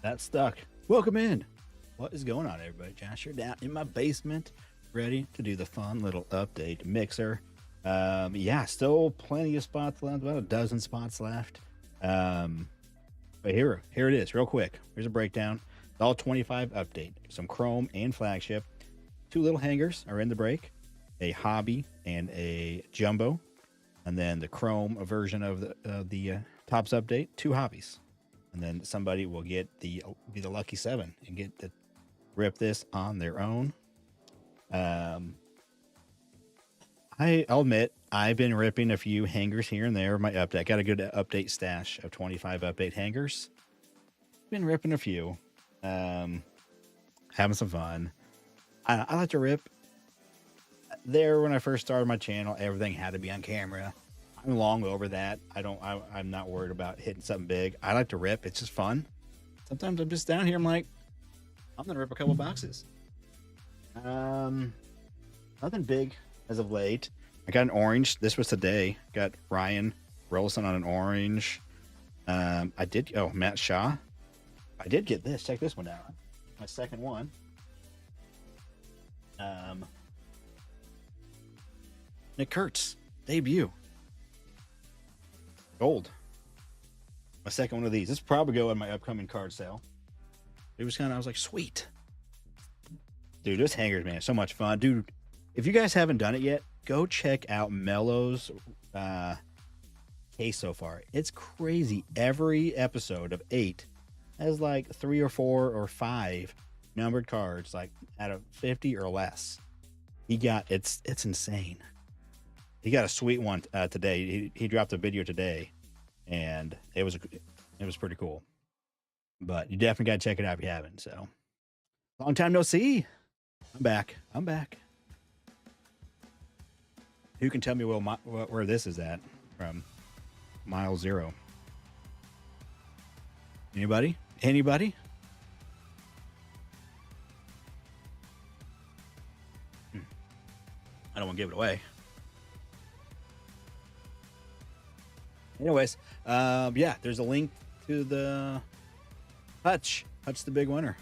That's stuck. Welcome in. What is going on, everybody? Josh here down in my basement, ready to do the fun little update mixer. Yeah, still plenty of spots left, about a dozen spots left. But here it is, real quick. Here's a breakdown. All 25 update, some Chrome and flagship. Two little hangers are in the break, a hobby and a jumbo, and then the Chrome version of the TOPPS update. Two hobbies. And then somebody will get be the lucky 7 and get to rip this on their own. I'll admit I've been ripping a few hangers here and there. My update, I got a good update stash of 25 update hangers. Been ripping a few, having some fun. I like to rip. There, when I first started my channel, everything had to be on camera. I'm long over that. I'm not worried about hitting something big. I like to rip. It's just fun. Sometimes I'm just down here. I'm like, I'm gonna rip a couple boxes. Nothing big as of late. I got an orange. This was today. Got Ryan Rolson on an orange. Matt Shaw. I did get this. Check this one out. My second one. Nick Kurtz debut. Gold. My second one of these. This will probably go in my upcoming card sale. It was I was like, sweet. Dude, this hangers, man, so much fun. Dude, if you guys haven't done it yet, go check out Mello's case so far. It's crazy. Every episode of 8 has like 3 or 4 or 5 numbered cards, like out of 50 or less. It's insane. He got a sweet one today. He dropped a video today, and it was pretty cool. But you definitely got to check it out if you haven't. So, long time no see. I'm back. Who can tell me where this is at from mile 0? Anybody? I don't want to give it away. Anyways, yeah, there's a link to the Hutch. Hutch the big winner.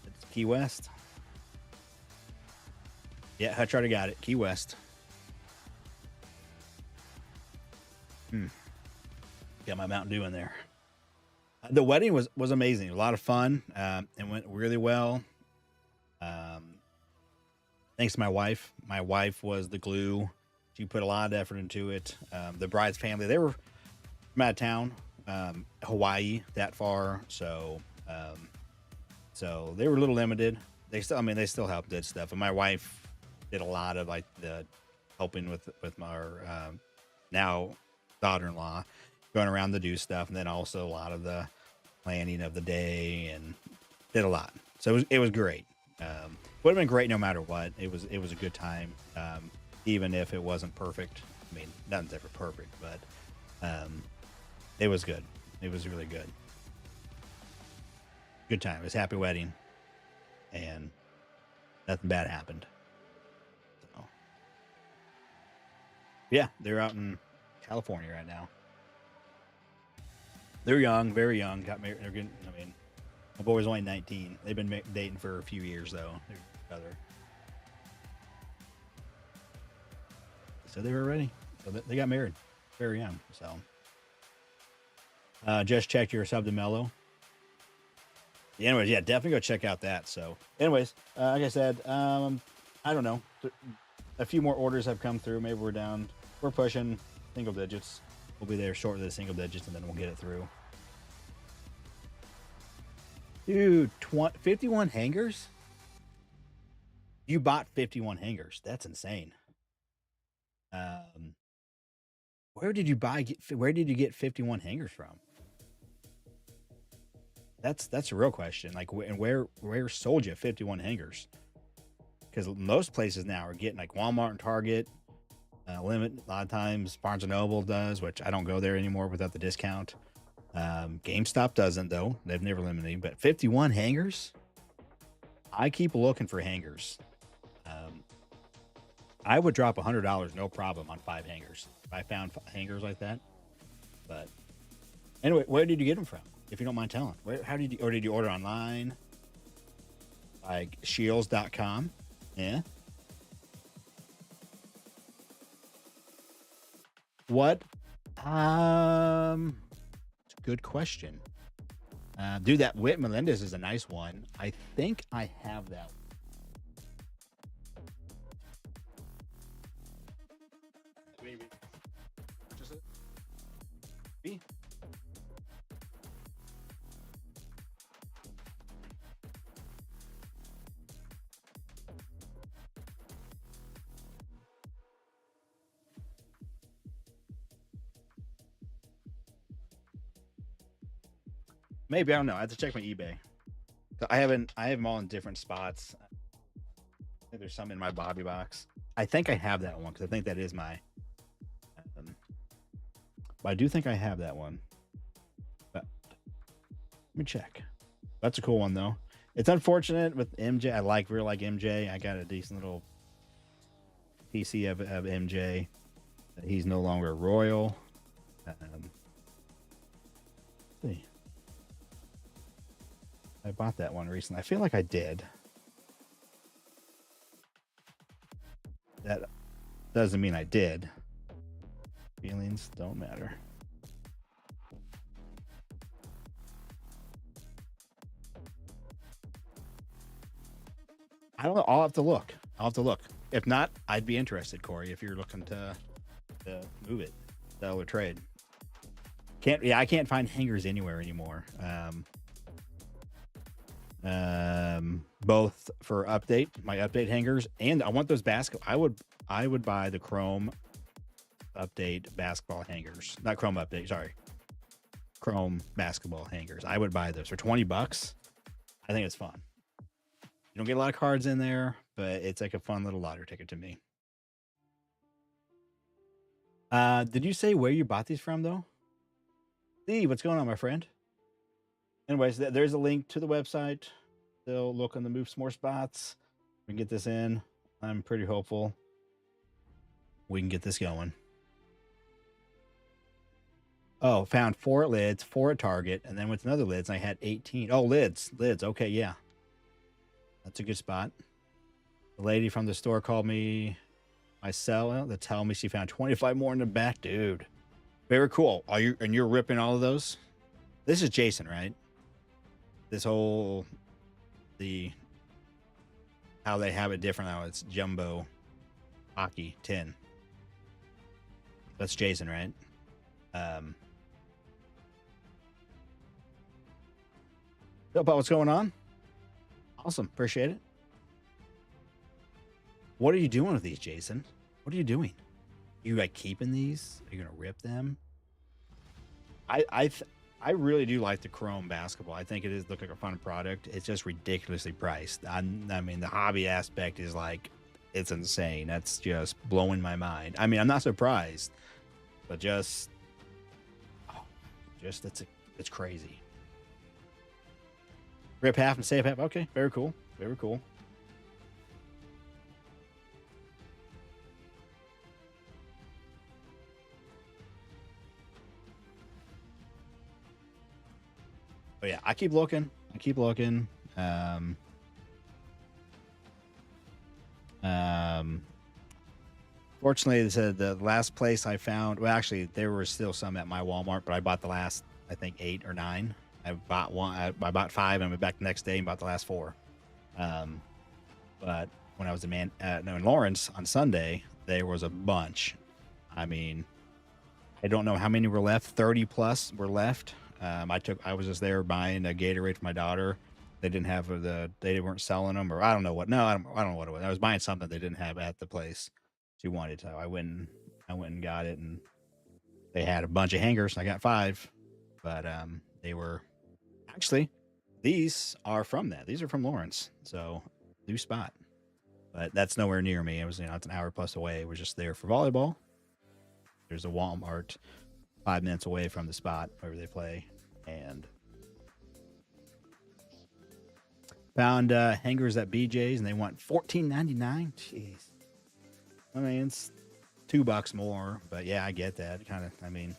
It's Key West. Yeah, Hutch already got it. Key West. Got my Mountain Dew in there. The wedding was amazing. A lot of fun. It went really well. Thanks to my wife. My wife was the glue. She put a lot of effort into it. The bride's family, they were from out of town, Hawaii, that far. So they were a little limited. They still helped did stuff. And my wife did a lot of like the helping with my now daughter-in-law, going around to do stuff, and then also a lot of the planning of the day, and did a lot. So it was great. Would have been great no matter what. It was a good time, even if it wasn't perfect. I mean, nothing's ever perfect, but it was good. It was really good. Good time. It was a happy wedding, and nothing bad happened. So, yeah, they're out in California right now. They're young, very young. Got married. They're getting. I mean, my boy's only 19. They've been dating for a few years though. So they were ready. So they got married very young. So just checked your sub to Mellow. Anyways, yeah, definitely go check out that. So anyways, like I said, I don't know. A few more orders have come through. Maybe we're pushing single digits. We'll be there shortly the single digits, and then we'll get it through. Dude, 51 hangers? You bought 51 hangers. That's insane. Where did you get 51 hangers from? That's a real question. Like, and where sold you 51 hangers? Because most places now are getting like Walmart and Target limit. A lot of times Barnes and Noble does, which I don't go there anymore without the discount. GameStop doesn't though. They've never limited, but 51 hangers. I keep looking for hangers. I would drop $100 no problem on 5 hangers. If I found hangers like that, But anyway, where did you get them from? If you don't mind telling, how did you, or did you order online? Like shields.com? Yeah. What? It's a good question. Dude, that Whit Melendez is a nice one. I think I have that. Maybe, I don't know. I have to check my eBay. I have them all in different spots. I think there's some in my Bobby box. I think I have that one because I think that is my. But I do think I have that one. But let me check. That's a cool one though. It's unfortunate with MJ. I really like MJ. I got a decent little PC of MJ. He's no longer royal. Let's see. I bought that one recently. I feel like I did. That doesn't mean I did. Feelings don't matter. I don't know. I'll have to look. If not, I'd be interested, Corey, if you're looking to move it, sell or trade. I can't find hangers anywhere anymore. Both for my update hangers, and I want those basketball. I would buy the Chrome update basketball hangers, not Chrome update. Sorry, Chrome basketball hangers. I would buy those for $20. I think it's fun. You don't get a lot of cards in there, but it's like a fun little lottery ticket to me. Did you say where you bought these from though? Steve, what's going on, my friend? Anyways, there's a link to the website. They'll look on the move some more spots. We can get this in. I'm pretty hopeful we can get this going. Oh, found 4 lids, 4 at Target, and then with another lids, I had 18. Oh, lids. Okay, yeah. That's a good spot. The lady from the store called me my cell to tell me she found 25 more in the back. Dude, very cool. And you're ripping all of those? This is Jason, right? This whole how they have it different now. It's jumbo hockey 10. That's Jason, right? About what's going on? Awesome, appreciate it. What are you doing with these, Jason? What are you doing? You like keeping these? Are you gonna rip them? I really do like the Chrome basketball. I think it is look like a fun product. It's just ridiculously priced. I mean, the hobby aspect is like, it's insane. That's just blowing my mind. I mean, I'm not surprised, but it's crazy. Rip half and save half. Okay, very cool. Very cool. But yeah, I keep looking. Fortunately, they said the last place I found, well, actually, there were still some at my Walmart, but I bought the last, I think, 8 or 9. I bought 5 and I went back the next day and bought the last 4. But when I was in Lawrence on Sunday, there was a bunch. I mean, I don't know how many were left. 30 plus were left. I was just there buying a Gatorade for my daughter. They didn't have they weren't selling them, or I don't know what. No, I don't know what it was. I was buying something they didn't have at the place she wanted. So I went and got it, and they had a bunch of hangers. I got 5, but they were actually, these are from that. These are from Lawrence, so new spot. But that's nowhere near me. It was, it's an hour plus away. We're just there for volleyball. There's a Walmart 5 minutes away from the spot where they play, and found hangers at BJ's, and they want $14.99. Jeez, I mean, it's $2 more, but yeah, I get that. Kind of, I mean,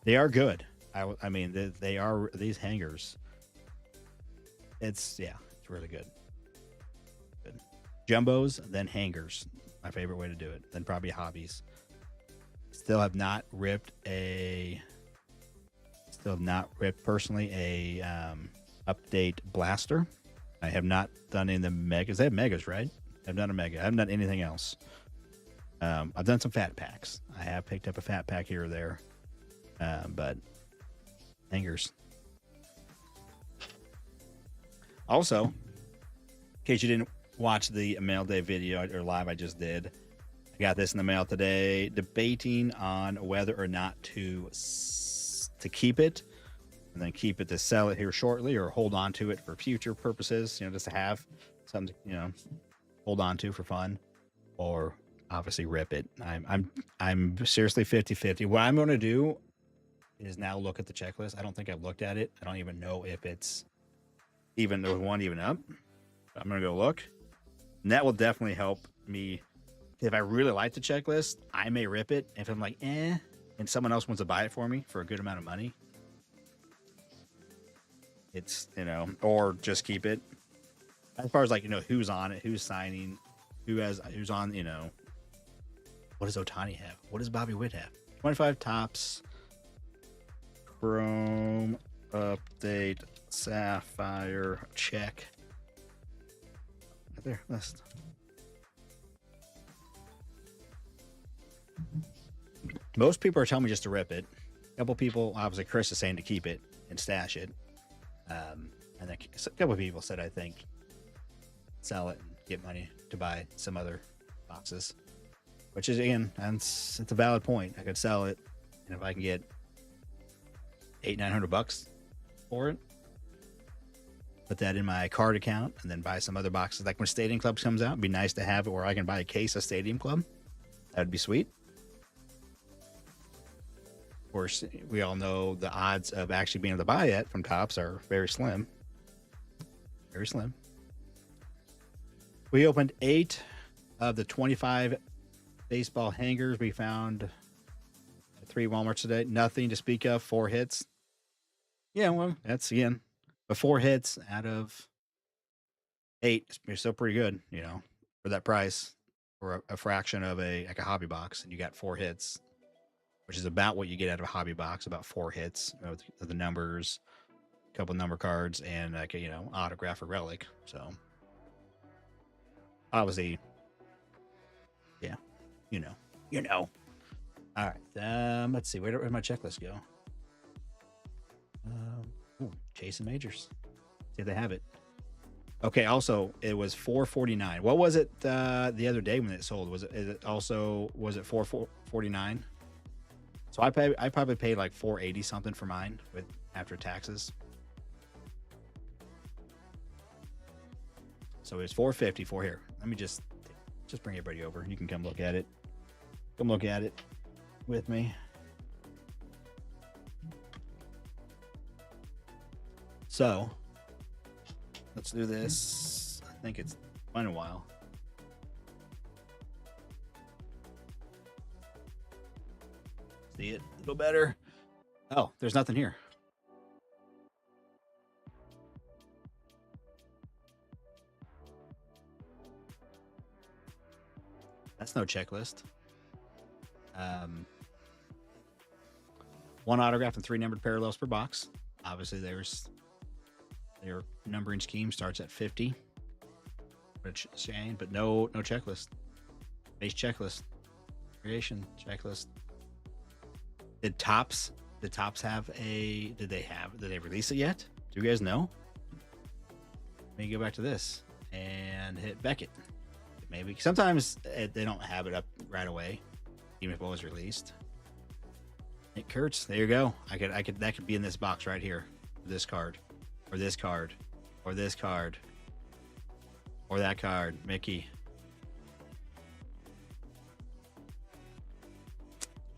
They are good. I mean, they are these hangers. It's it's really good. Good. Jumbos, then hangers. My favorite way to do it. Then probably hobbies. Still have not ripped a. Still have not ripped personally a update blaster. I have not done any of the megas. They have megas, right? I've done a mega. I haven't done anything else. I've done some fat packs. I have picked up a fat pack here or there, but hangers. Also, in case you didn't watch the mail day video or live I just did, I got this in the mail today, debating on whether or not to keep it and then keep it to sell it here shortly, or hold on to it for future purposes, just to have something, hold on to for fun, or obviously rip it. I'm seriously 50-50. What I'm going to do is now look at the checklist. I don't think I've looked at it. I don't even know if it's even, there's one even up. I'm going to go look. And that will definitely help me. If I really like the checklist, I may rip it. If I'm like, and someone else wants to buy it for me for a good amount of money, it's, or just keep it. As far as like, who's on it, who's signing, who's on, what does Otani have? What does Bobby Witt have? 25 tops, Chrome, update, Sapphire, check. Right there, list. Most people are telling me just to rip it. A couple people, obviously Chris is saying to keep it and stash it. And then a couple of people said, I think, sell it and get money to buy some other boxes, which is, again, it's a valid point. I could sell it, and if I can get $800-900 for it, put that in my card account, and then buy some other boxes. Like when Stadium Club comes out, it'd be nice to have it where I can buy a case of Stadium Club. That would be sweet. Of course, we all know the odds of actually being able to buy it from Topps are very slim. Very slim. We opened 8 of the 25 baseball hangers. We found 3 Walmarts today. Nothing to speak of. 4 hits. Yeah, well, that's, again, but 4 hits out of 8 is still pretty good, for that price, for a fraction of a hobby box, and you got 4 hits, which is about what you get out of a hobby box, about 4 hits of the numbers, a couple number cards, and like autograph or relic. So obviously, yeah, All right, let's see, where'd my checklist go? Chasing majors. See if they have it. Okay. Also, it was $4.49. What was it the other day when it sold? Was it $4.49? So I probably paid like $4.80 something for mine with after taxes. So it's $4.50 for here. Let me just bring everybody over. You can come look at it. Come look at it with me. So let's do this. I think it's been a while. See it a little better. Oh, there's nothing here. That's no checklist. 1 autograph and 3 numbered parallels per box. Obviously, their numbering scheme starts at 50, which is saying, but no checklist. Base checklist, creation checklist. Did Topps have a? Did they release it yet? Do you guys know? Let me go back to this and hit Beckett. Maybe sometimes they don't have it up right away, even if it was released. Nick Kurtz, there you go. That could be in this box right here. This card, or this card, or this card, or that card. Mickey.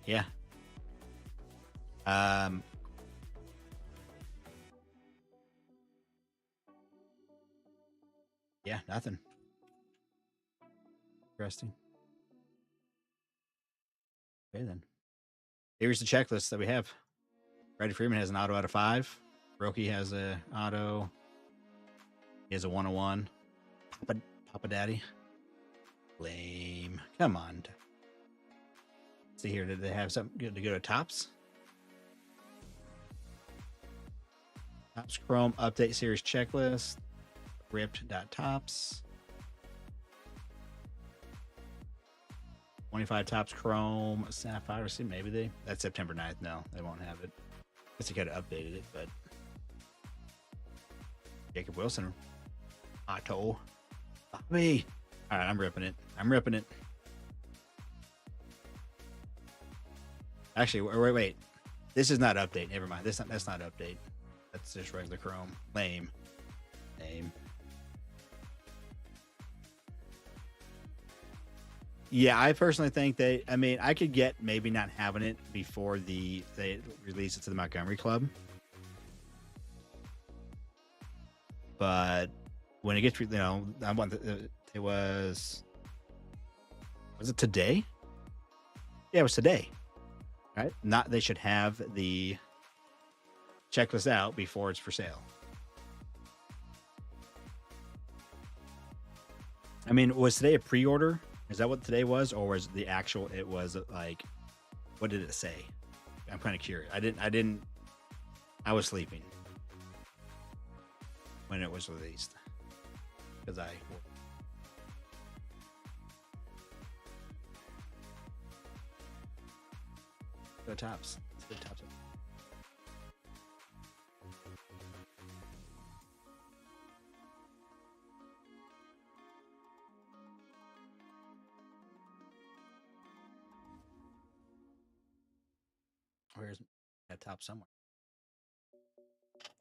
Yeah. Yeah, nothing. Interesting. Okay, then. Here's the checklist that we have. Freddie Freeman has an auto out of 5. Roki has a auto. He has a 101. Papa Daddy. Lame. Come on. Let's see here. Did they have something good to go to Topps? Topps Chrome Update Series Checklist. Ripped.Topps. 25 Topps Chrome Sapphire. See, maybe that's September 9th. No, they won't have it. I guess they could have updated it, but Jacob Wilson. Otto. Bobby. All right, I'm ripping it. Actually, wait. This is not update. Never mind. That's not update. That's just regular Chrome. Lame. Yeah, I personally think I could get maybe not having it before they release it to the Montgomery Club. But when it gets, I want it was it today? Yeah, it was today. Right? They should have the checklist out before it's for sale. I mean, was today a pre-order? Is that what today was, or was the actual? It was like, what did it say? I'm kind of curious. I was sleeping when it was released because go Topps. Let's go Topps. Where's that Topps somewhere?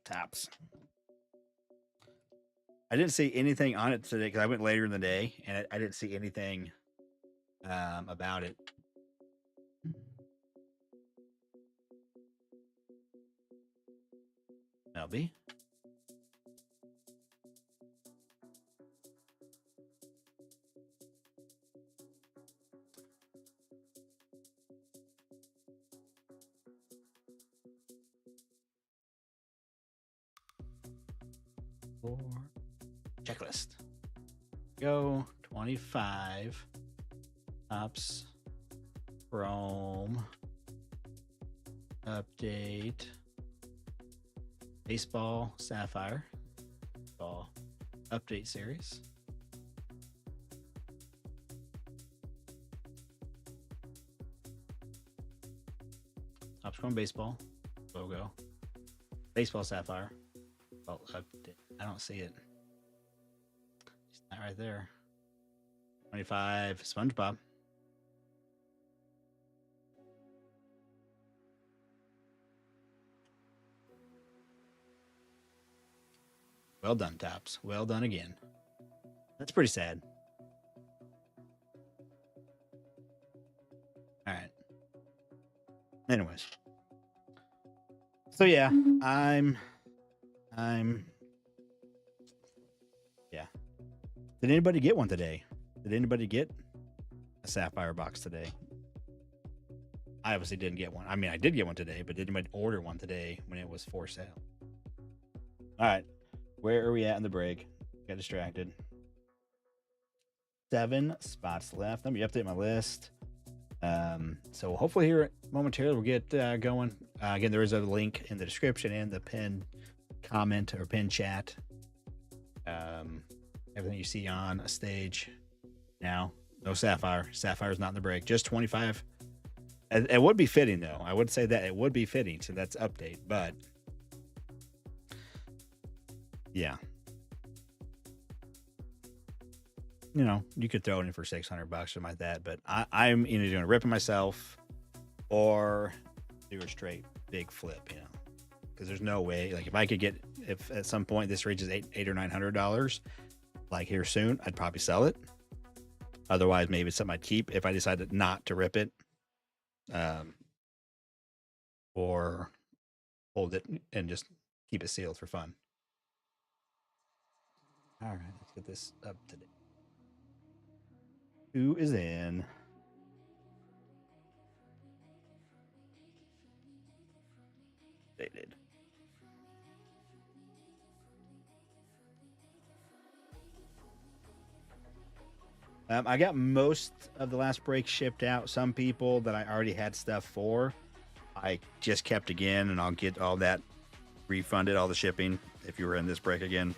Topps. I didn't see anything on it today because I went later in the day and I didn't see anything about it. LB. Checklist. Go 25 Topps Chrome update baseball Sapphire ball update series. Topps Chrome baseball logo baseball Sapphire ball update. I don't see it. It's not right there. 25 SpongeBob. Well done, Topps. Well done again. That's pretty sad. All right. Anyways. So yeah, I'm yeah. Did anybody get one today? Did anybody get a Sapphire box today? I obviously didn't get one. I mean, I did get one today, but did anybody order one today when it was for sale? All right. Where are we at in the break? Got distracted. 7 spots left. Let me update my list. So hopefully here momentarily we'll get going. Again, there is a link in the description and the pinned comment or pinned chat. Everything you see on a stage now. No Sapphire. Sapphire's not in the break. Just 25. It would be fitting, though. I would say that it would be fitting. So that's update. But yeah. You could throw it in for $600 something like that. But I'm either going to rip it myself or do a straight big flip, because there's no way. Like if I could get, if at some point this reaches $800 or $900, like here soon, I'd probably sell it. Otherwise, maybe it's something I'd keep if I decided not to rip it, or hold it and just keep it sealed for fun. All right, let's get this up to date. Who is in? Updated. I got most of the last break shipped out. Some people that I already had stuff for, I just kept again, and I'll get all that refunded, all the shipping, if you were in this break again.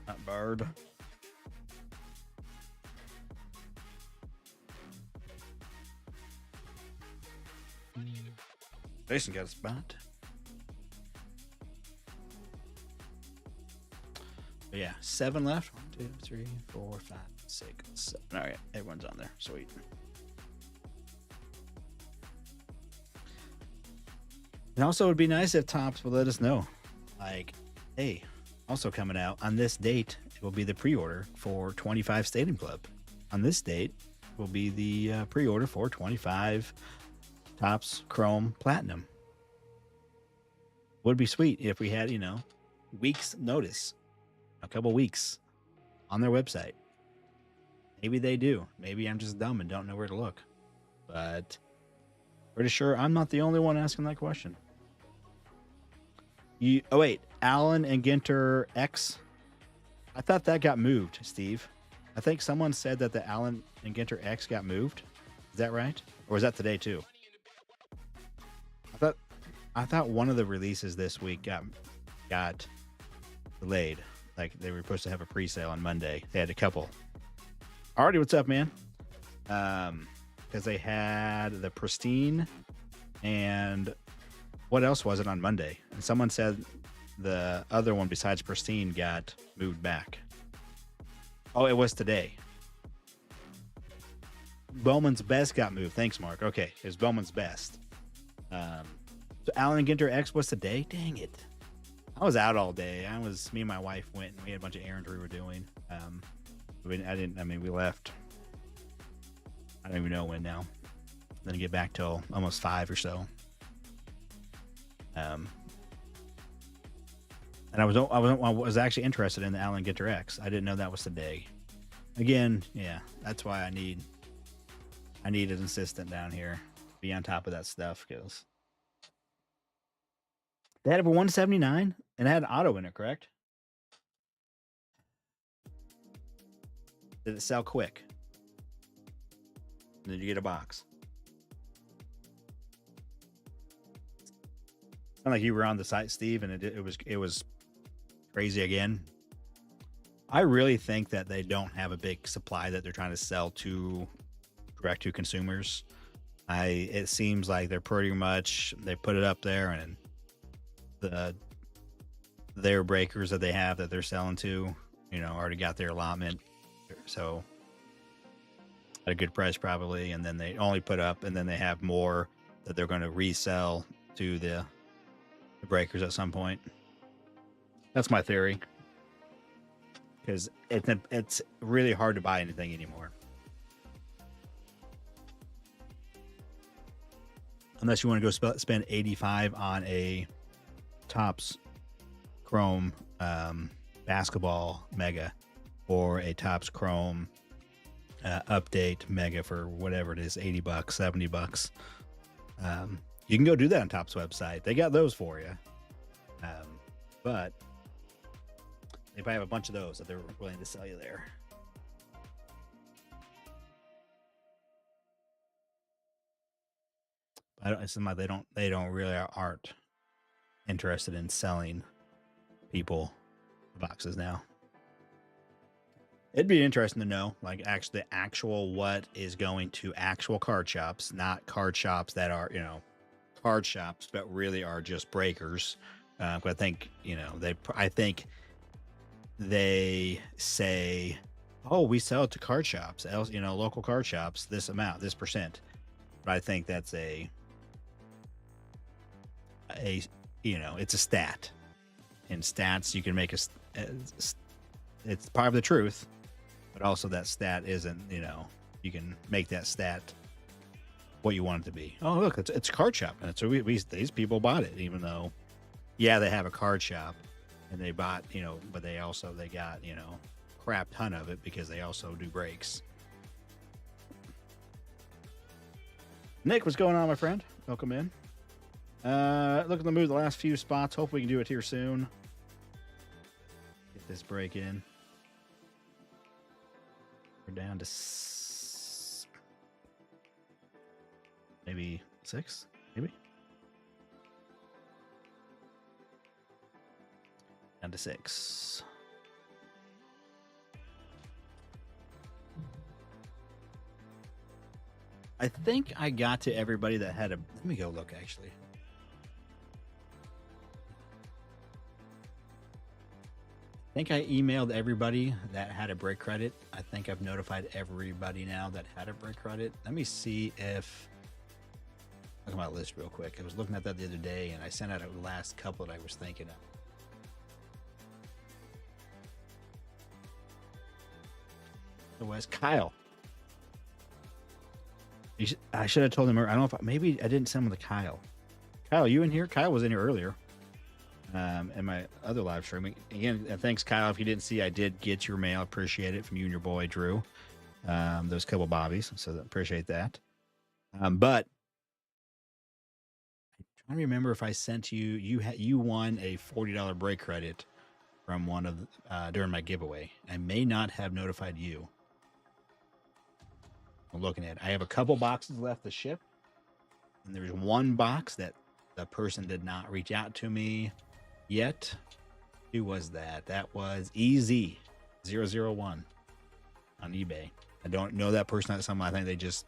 Not Barb. Jason got a spot. But yeah, 7 left. 1, 2, 3, 4, 5, 6, 7. All right, everyone's on there. Sweet. And also, it would be nice if Topps would let us know, like, hey, also coming out on this date, it will be the pre-order for 25 Stadium Club. On this date will be the pre-order for 25 Topps Chrome Platinum. Would be sweet if we had, weeks notice, a couple weeks on their website. Maybe they do. Maybe I'm just dumb and don't know where to look. But pretty sure I'm not the only one asking that question. Oh wait, Allen and Ginter X. I thought that got moved, Steve. I think someone said that the Allen and Ginter X got moved. Is that right? Or was that today too? I thought one of the releases this week got delayed. Like they were supposed to have a pre-sale on Monday. They had a couple. Artie, what's up, man? Because they had the Pristine and what else was it on Monday? And someone said the other one besides Pristine got moved back. Oh, it was today. Bowman's Best got moved. Thanks, Mark. Okay, it was Bowman's Best. So Allen and Ginter X was today? Dang it. I was out all day. Me and my wife went and we had a bunch of errands we were doing. We left. I don't even know when now. Then get back till almost 5 or so. And I was actually interested in the Allen Ginter X. I didn't know that was today. Again, yeah, that's why I need an assistant down here to be on top of that stuff, because they had a 179 and it had an auto in it, correct? Did it sell quick? Did you get a box? It's not like you were on the site, Steve, and it was crazy again. I really think that they don't have a big supply that they're trying to sell to direct to consumers. It seems like they're pretty much, they put it up there, and their breakers that they have that they're selling to, already got their allotment, so at a good price probably, and then they only put up, and then they have more that they're going to resell to the breakers at some point. That's my theory, because it's really hard to buy anything anymore unless you want to go spend $85 on a Topps Chrome basketball mega, or a Topps Chrome update mega for whatever it is, $80, $70. You can go do that on Topps website. They got those for you. But they probably have a bunch of those that they're willing to sell you there. They don't really aren't interested in selling people boxes now. It'd be interesting to know, like, actual what is going to actual card shops, not card shops that are, card shops, but really are just breakers. I think, I think they say, oh, we sell it to card shops, local card shops, this amount, this percent. But I think that's it's a stat. In stats, you can make it's part of the truth, but also that stat isn't, you can make that stat what you want it to be. Oh, look, it's a card shop, and so these people bought it, even though, yeah, they have a card shop, and they bought, but they got crap ton of it because they also do breaks. Nick, what's going on, my friend? Welcome in. Looking to move the last few spots. Hopefully we can do it here soon. Get this break in. We're down to maybe 6, maybe. Down to 6. I think I got to everybody that had a. Let me go look, actually. I think I emailed everybody that had a break credit. I think I've notified everybody now that had a break credit. Let me see if. Look at my list real quick. I was looking at that the other day, and I sent out a last couple that I was thinking of. It was Kyle. I should have told him. I don't know if maybe I didn't send him to Kyle. Kyle, you in here? Kyle was in here earlier. In my other live stream. Again, thanks, Kyle. If you didn't see, I did get your mail. Appreciate it from you and your boy Drew. Those couple bobbies, so appreciate that. But I'm trying to remember if I sent you. You won a $40 break credit from one of during my giveaway. I may not have notified you. I'm looking at it. I have a couple boxes left to ship, and there's one box that the person did not reach out to me yet. Who was that? That was EZ001 on eBay. I don't know that person. That's someone I think they just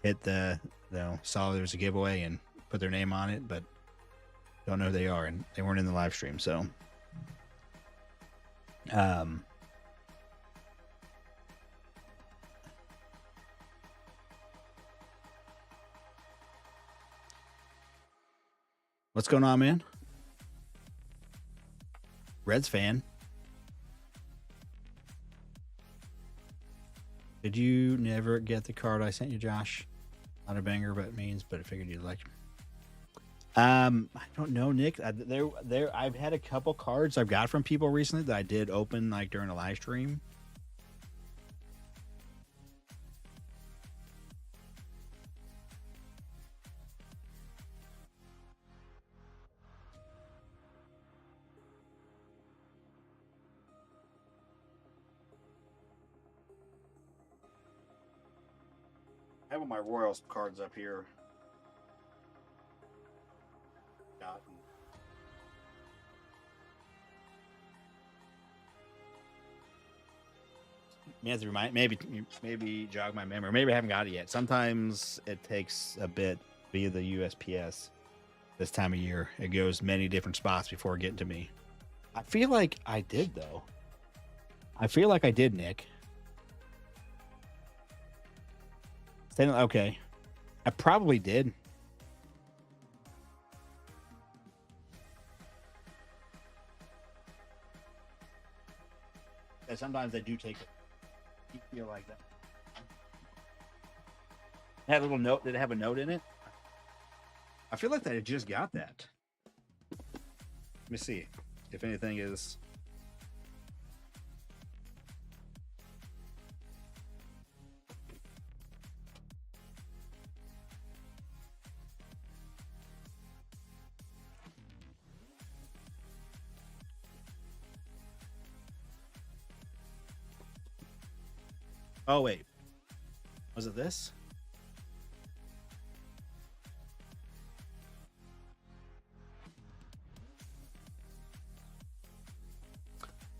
hit saw there was a giveaway and put their name on it, but don't know who they are, and they weren't in the live stream. So, what's going on, man? Reds fan. Did you never get the card I sent you, Josh? Not a banger, but it means, but I figured you'd like. I don't know, Nick. I've had a couple cards I've got from people recently that I did open like during a live stream. I have all my Royals cards up here. Maybe jog my memory. Maybe I haven't got it yet. Sometimes it takes a bit via the USPS. This time of year, it goes many different spots before getting to me. I feel like I did, though. I feel like I did, Nick. Okay. I probably did. And sometimes I do take it. You feel like that. It had a little note. Did it have a note in it? I feel like that I just got that. Let me see if anything is. Oh, wait. Was it this?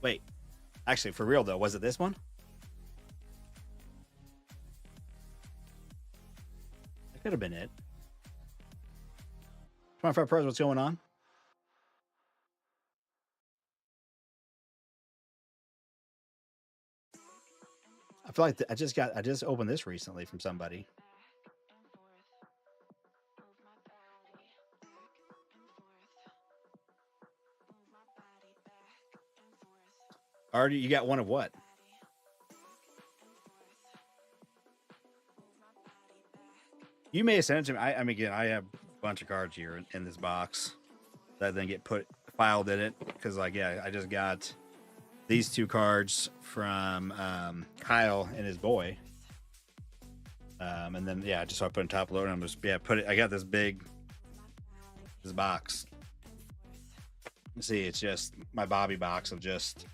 Wait. Actually, for real, though, was it this one? That could have been it. 25 Pros, what's going on? I feel like I just opened this recently from somebody. Already, you got one of what? You may have sent it to me. I mean, again, I have a bunch of cards here in this box that then get filed in it because, like, yeah, I just got these 2 cards from Kyle and his boy, and then yeah, just so I put in top load. And I'm just put it. I got this box. See, it's just my Bobby box of just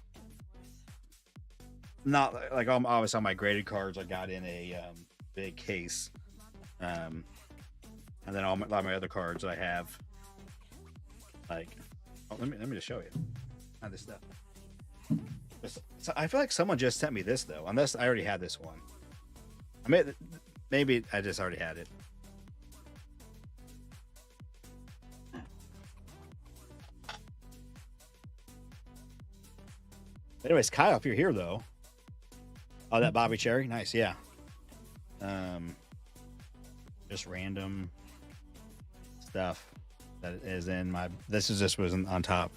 not like obviously all my graded cards I got in a big case, and then all my other cards I have like let me just show you this stuff. So I feel like someone just sent me this though, unless I already had this one. I mean, maybe I just already had it. Anyways, Kyle, if you're here though. Oh, that Bobby Cherry, nice, yeah. Just random stuff that is in my. This was on top.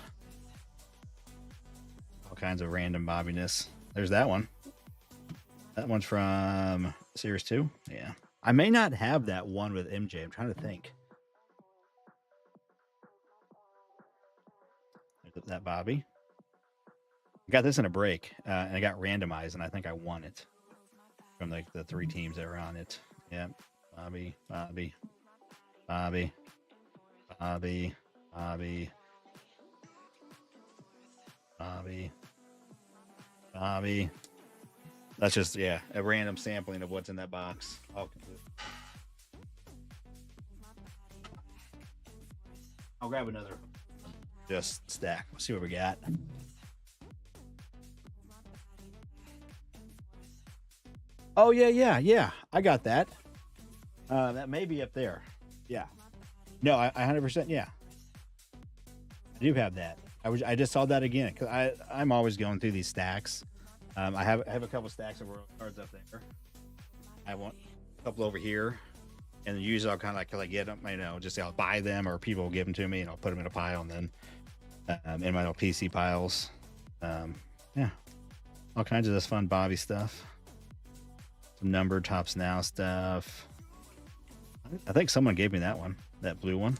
All kinds of random bobbiness. There's that one. That one's from Series 2. Yeah, I may not have that one with MJ. I'm trying to think. That Bobby. I got this in a break, and I got randomized, and I think I won it from like the 3 teams that were on it. Yeah, Bobby, Bobby, Bobby, Bobby, Bobby, Bobby, Bobby. That's just a random sampling of what's in that box. I'll grab another just stack. Let's see what we got. Oh yeah. I got that. That may be up there. Yeah. No, I 100%. Yeah. I do have that. I just saw that again because I'm always going through these stacks. I have a couple stacks of world cards up there. I want a couple over here, and usually I'll kind of like get them. Just I'll buy them or people will give them to me, and I'll put them in a pile, and then in my little PC piles. Yeah, all kinds of this fun Bobby stuff. Some numbered Tops Now stuff. I think someone gave me that one, that blue one.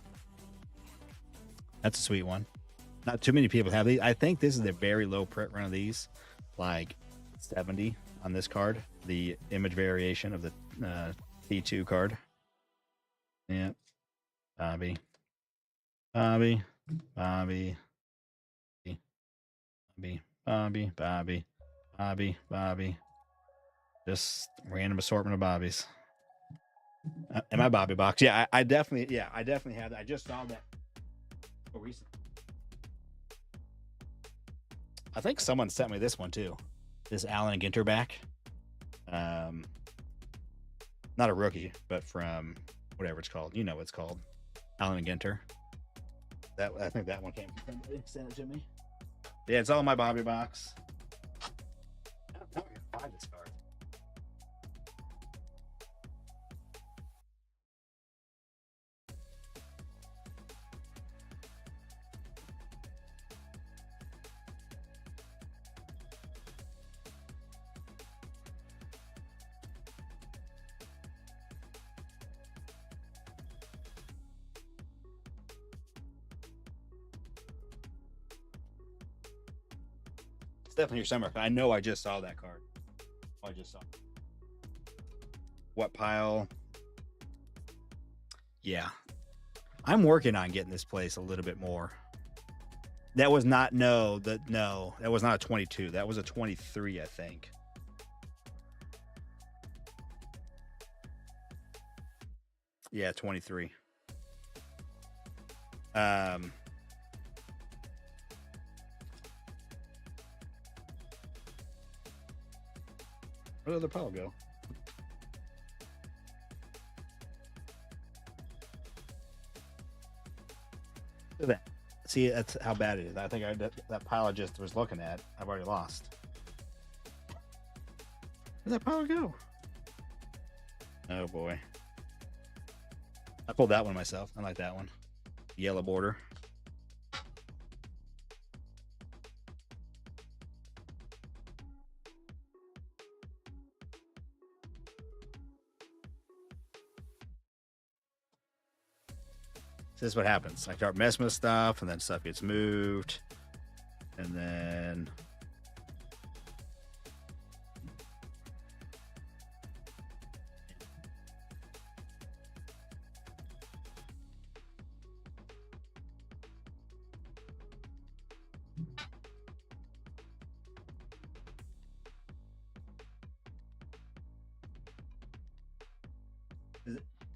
That's a sweet one. Not too many people have these. I think this is a very low print run of these, like 70 on this card, the image variation of the T2 card. Yeah, Bobby, Bobby, Bobby, Bobby, Bobby, Bobby, Bobby, Bobby. Just random assortment of Bobbies. In my Bobby box. Yeah, I definitely have that. I just saw that recently. I think someone sent me this one too. This Allen Ginter back. Not a rookie, but from whatever it's called. You know what it's called. Allen Ginter. I think that one came from somebody. Sent it to me. Yeah, it's all in my Bobby box. I don't know if I can find this card. Definitely here somewhere. I know I just saw that card. I just saw. What pile? Yeah. I'm working on getting this place a little bit more. That was not that was not a 22. That was a 23, I think. Yeah, 23. Where did the pile go? Look at that. See, that's how bad it is. I think that pile I just was looking at, I've already lost. Where'd that pile go? Oh boy. I pulled that one myself. I like that one. Yellow border. this is what happens. I start messing with stuff, and then stuff gets moved, and then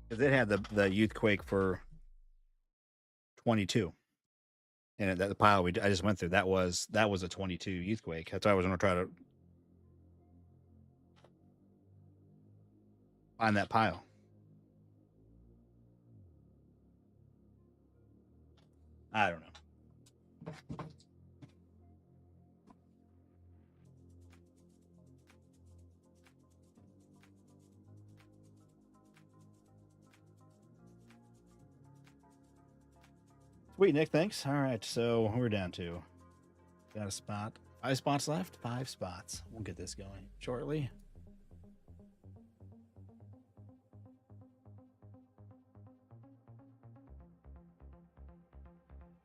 because it had the youth quake for 22, and that the pile I just went through, that was a 22 youth quake. That's why I was going to try to find that pile. I don't know. Sweet, Nick. Thanks. All right, so we're down to got a spot. 5 spots left. 5 spots. We'll get this going shortly.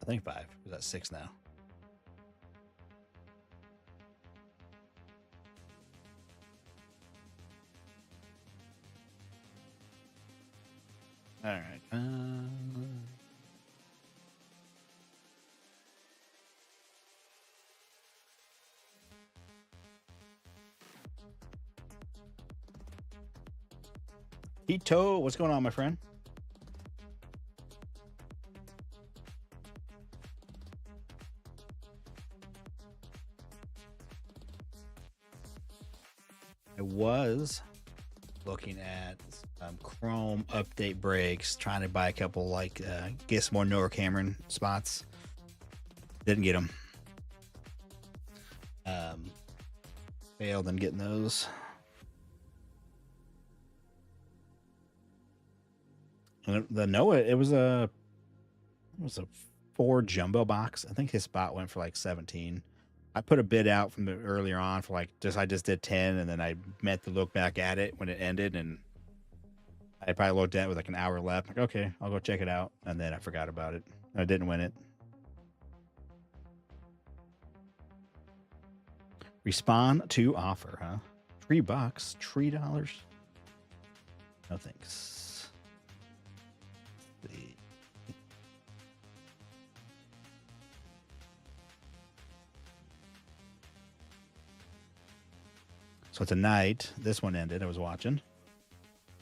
I think 5. Is that 6 now? All right. Hito, what's going on, my friend? I was looking at Chrome update breaks, trying to buy a couple, like, get some more Noah Cameron spots. Didn't get them. Failed in getting those. And the Noah, it was a 4 jumbo box. I think his spot went for like 17. I put a bid out from the earlier on for like I just did 10, and then I meant to look back at it when it ended, and I probably looked at it with like an hour left. Like, okay, I'll go check it out, and then I forgot about it. I didn't win it. Respond to offer, huh? $3, $3. No thanks. Let's see. So tonight, this one ended. I was watching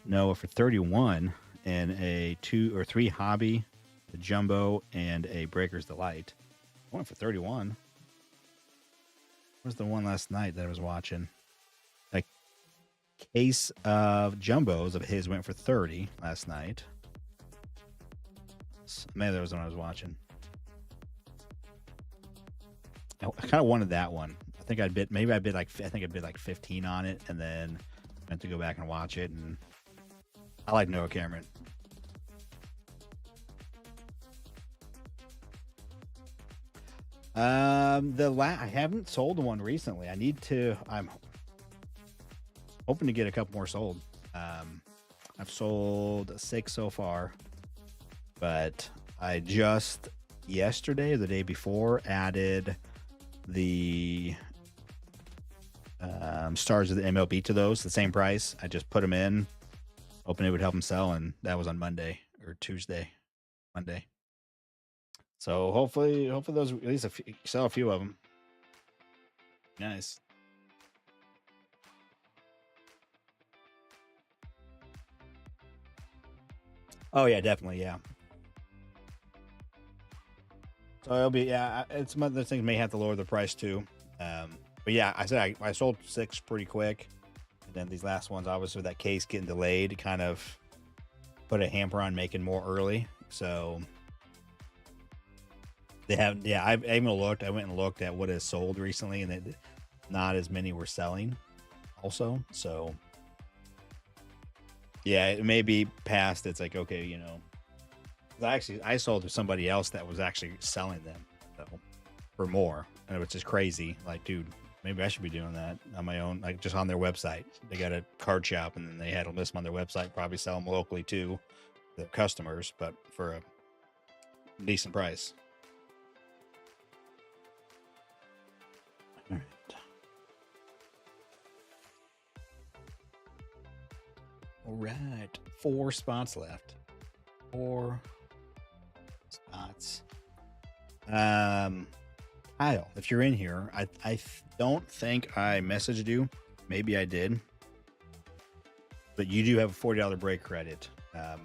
Noah for 31 and a 2 or 3 hobby, the jumbo, and a Breaker's Delight. I went for 31. Where's the one last night that I was watching? A case of jumbos of his went for 30 last night. Maybe that was when I was watching. I kind of wanted that one. I think I bid like 15 on it, and then I meant to go back and watch it. And I like Noah Cameron. I haven't sold one recently. I'm hoping to get a couple more sold. I've sold 6 so far, but I just yesterday or the day before added the stars of the MLB to those, the same price. I just put them in, hoping it would help them sell, and that was on Monday or Monday. So hopefully those at least sell a few of them. Nice. Oh yeah, definitely, yeah. So it'll be, yeah. It's some other things may have to lower the price too. But yeah, I said I sold 6 pretty quick, and then these last ones, obviously with that case getting delayed, kind of put a hamper on making more early. So they have, yeah. I even looked. I went and looked at what is sold recently, and not as many were selling. Also, so yeah, it may be past. It's like, okay, you know, I sold to somebody else that was actually selling them, so for more, and which is crazy. Like, dude, maybe I should be doing that on my own, like just on their website. They got a card shop, and then they had them list them on their website. Probably sell them locally too, their customers, but for decent price. All right. All right. 4 spots left. 4 spots. Kyle, if you're in here, I don't think I messaged you. Maybe I did. But you do have a $40 break credit. I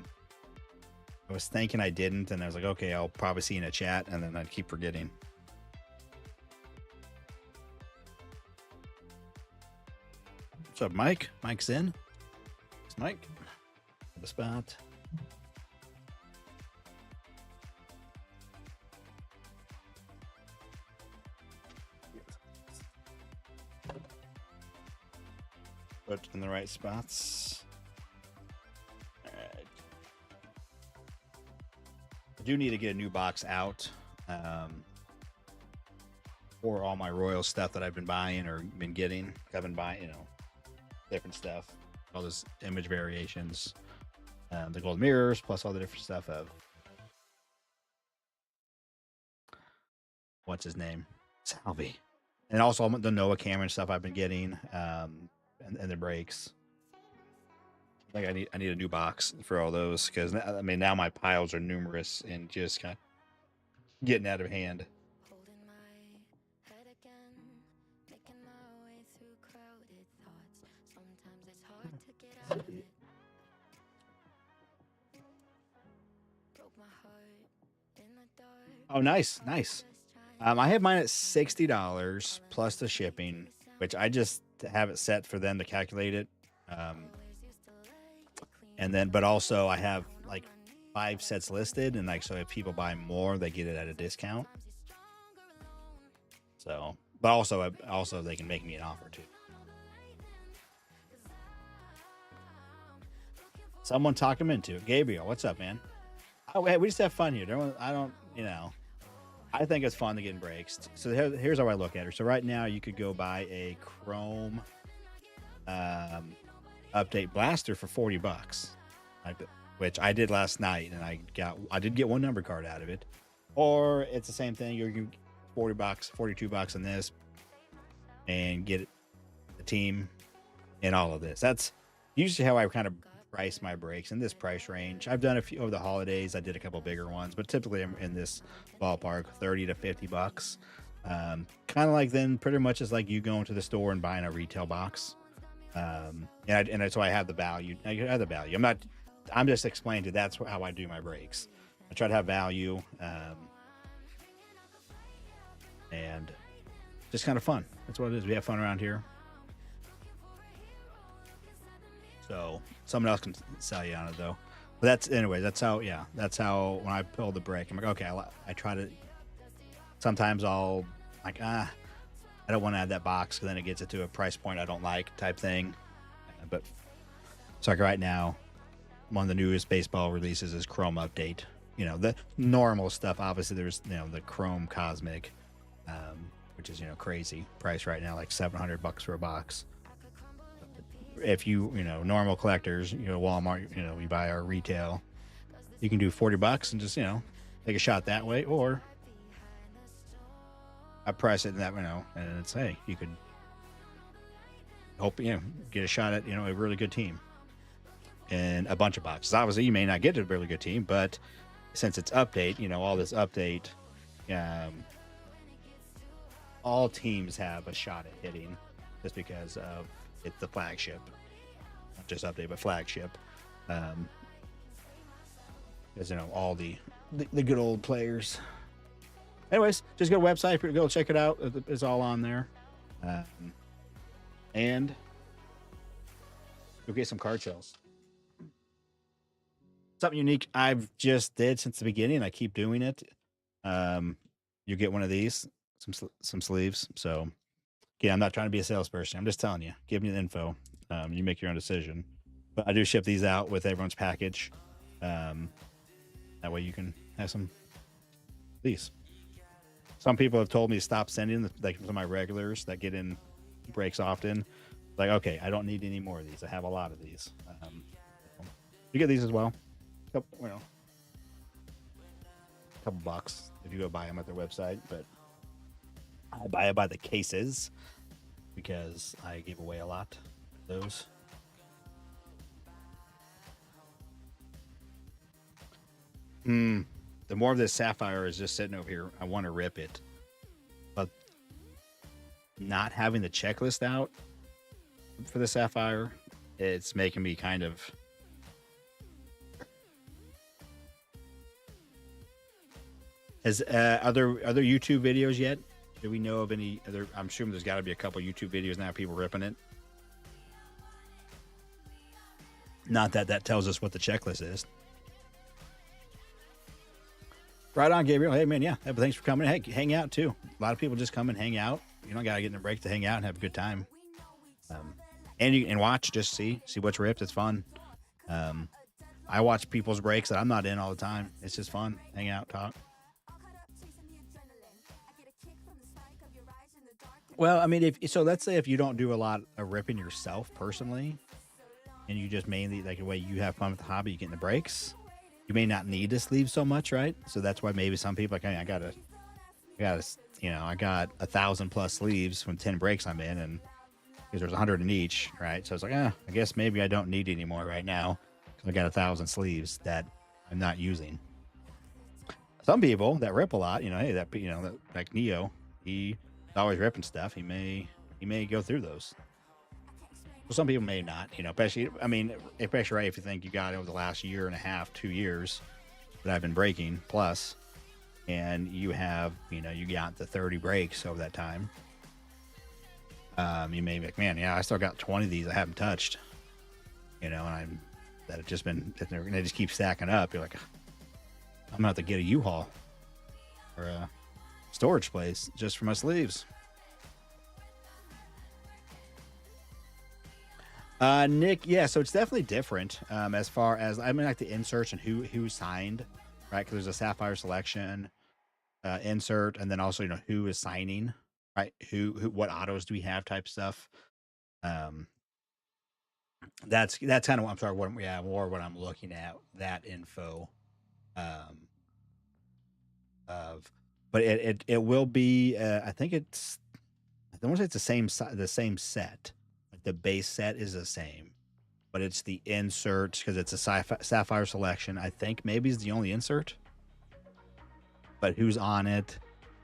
was thinking I didn't, and I was like, okay, I'll probably see you in a chat, and then I'd keep forgetting. What's up, Mike? Mike's in. It's Mike. The spot. Put in the right spots. All right. I do need to get a new box out for all my Royal stuff that I've been buying or been getting. I've been buying, you know, different stuff, all those image variations, the gold mirrors, plus all the different stuff of what's his name, Salvi, and also the Noah Cameron stuff I've been getting, and the brakes. I think I need a new box for all those because I mean now my piles are numerous and just kind of getting out of hand. Oh, nice, nice. I have mine at $60 plus the shipping, which I just have it set for them to calculate it. And then, but also I have like 5 sets listed, and like so if people buy more, they get it at a discount. So, but also they can make me an offer too. Someone talk him into it. Gabriel, what's up, man? Oh, hey, we just have fun here. I don't, you know. I think it's fun to get in breaks. So here's how I look at it. So right now you could go buy a Chrome update blaster for $40, which I did last night, and I did get one number card out of it. Or it's the same thing. You can $40, $42 on this, and get the team and all of this. That's usually how I kind of price my breaks in this price range. I've done a few over the holidays. I did a couple bigger ones, but typically I'm in this ballpark, $30 to $50. Kind of like then pretty much is like you going to the store and buying a retail box. And so I have the value. I have the value. I'm just explaining to you that's how I do my breaks. I try to have value, and just kind of fun. That's what it is. We have fun around here. So someone else can sell you on it though. But that's how when I pull the break, I'm like, okay, I try to, sometimes I'll like, I don't want to add that box because then it gets it to a price point I don't like type thing. But so like right now, one of the newest baseball releases is Chrome Update. You know, the normal stuff. Obviously there's, you know, the Chrome Cosmic, which is, you know, crazy price right now, like $700 for a box. If you know, normal collectors, you know, Walmart, you know, we buy our retail, you can do $40 and just, you know, take a shot that way. Or I price it in that, you know, and it's, hey, you could hope, you know, get a shot at, you know, a really good team and a bunch of boxes. Obviously you may not get a really good team, but since it's update, you know, all this update, all teams have a shot at hitting just because of it's the flagship, not just update, but flagship. As you know, all the good old players. Anyways, just go to the website, go check it out. It's all on there, and you'll get some card shells. Something unique I've just did since the beginning. I keep doing it. You get one of these, some sleeves. So. Yeah, I'm not trying to be a salesperson. I'm just telling you, give me the info. You make your own decision. But I do ship these out with everyone's package. That way you can have some of these. Some people have told me to stop sending like some of my regulars that get in breaks often. Like, okay, I don't need any more of these. I have a lot of these. You get these as well. You know, couple bucks if you go buy them at their website, but I buy it by the cases because I give away a lot of those. The more of this sapphire is just sitting over here, I want to rip it, but not having the checklist out for the sapphire, it's making me kind of. Has other YouTube videos yet? Do we know of any other? I'm assuming there's got to be a couple YouTube videos now, people ripping it. Not that that tells us what the checklist is. Right on, Gabriel. Hey, man, yeah. Thanks for coming. Hey, hang out, too. A lot of people just come and hang out. You don't got to get in a break to hang out and have a good time. And you can watch, just see what's ripped. It's fun. I watch people's breaks that I'm not in all the time. It's just fun. Hang out, talk. Well, I mean, so let's say if you don't do a lot of ripping yourself personally, and you just mainly, like the way you have fun with the hobby, you get in the breaks, you may not need to sleeve so much, right? So that's why maybe some people like, hey, I got 1,000+ sleeves from 10 breaks I'm in, and because there's 100 in each, right? So it's like, I guess maybe I don't need anymore right now because I got 1,000 sleeves that I'm not using. Some people that rip a lot, hey, that like Neo, he's always ripping stuff. He may go through those. Well, some people may not, especially right if you think you got over the last year and a half, 2 years that I've been breaking plus, and you have, you got the 30 breaks over that time. You may be like, man, yeah, I still got 20 of these I haven't touched, and that have just been, and they just keep stacking up. You're like, I'm gonna have to get a U-Haul or a storage place just for my sleeves. Nick, yeah, so it's definitely different as far as like the inserts and who signed, right? Because there's a Sapphire selection insert, and then also who is signing, right? Who what autos do we have type stuff. That's kind of what I'm sorry. More what I'm looking at, that info of, but it will be. I think it's. I don't want to say it's the same set. Like the base set is the same, but it's the inserts because it's a Sapphire selection. I think maybe is the only insert. But who's on it?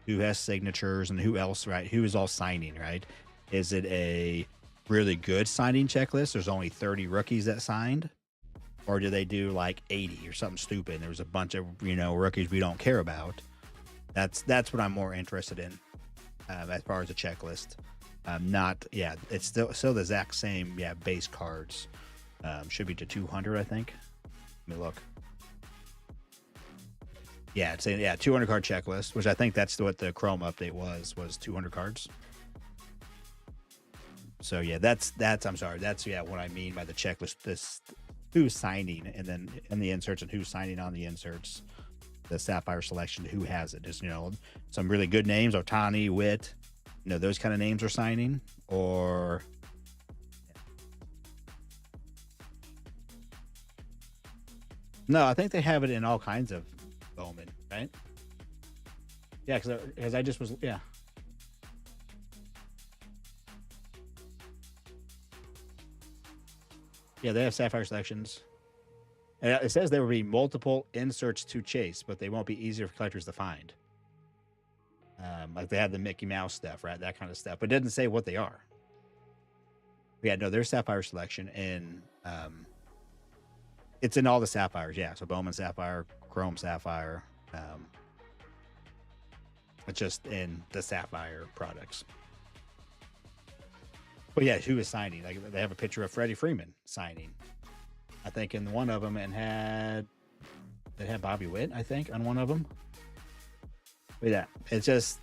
Who has signatures and who else? Right? Who is all signing? Right? Is it a really good signing checklist? There's only 30 rookies that signed, or do they do like 80 or something stupid? And there's a bunch of rookies we don't care about. That's what I'm more interested in as far as a checklist. It's still the exact same base cards. Should be to 200, I think. Let me look. Yeah, it's a 200 card checklist, which I think that's what the Chrome update was 200 cards. So yeah, that's I'm sorry, that's what I mean by the checklist. This who's signing, and then in the inserts and who's signing on the inserts. The Sapphire selection, who has it? Just some really good names, Otani, Witt, those kind of names are signing, or no, I think they have it in all kinds of Bowman, right? Yeah, because I just was yeah, they have Sapphire selections. And it says there will be multiple inserts to chase, but they won't be easier for collectors to find. Like they have the Mickey Mouse stuff, right? That kind of stuff. But it doesn't say what they are. But yeah, no, there's Sapphire selection. And it's in all the Sapphires, yeah. So Bowman Sapphire, Chrome Sapphire. It's just in the Sapphire products. But yeah, who is signing? Like they have a picture of Freddie Freeman signing. I think in one of them, and had Bobby Witt, I think, on one of them. But yeah, it's just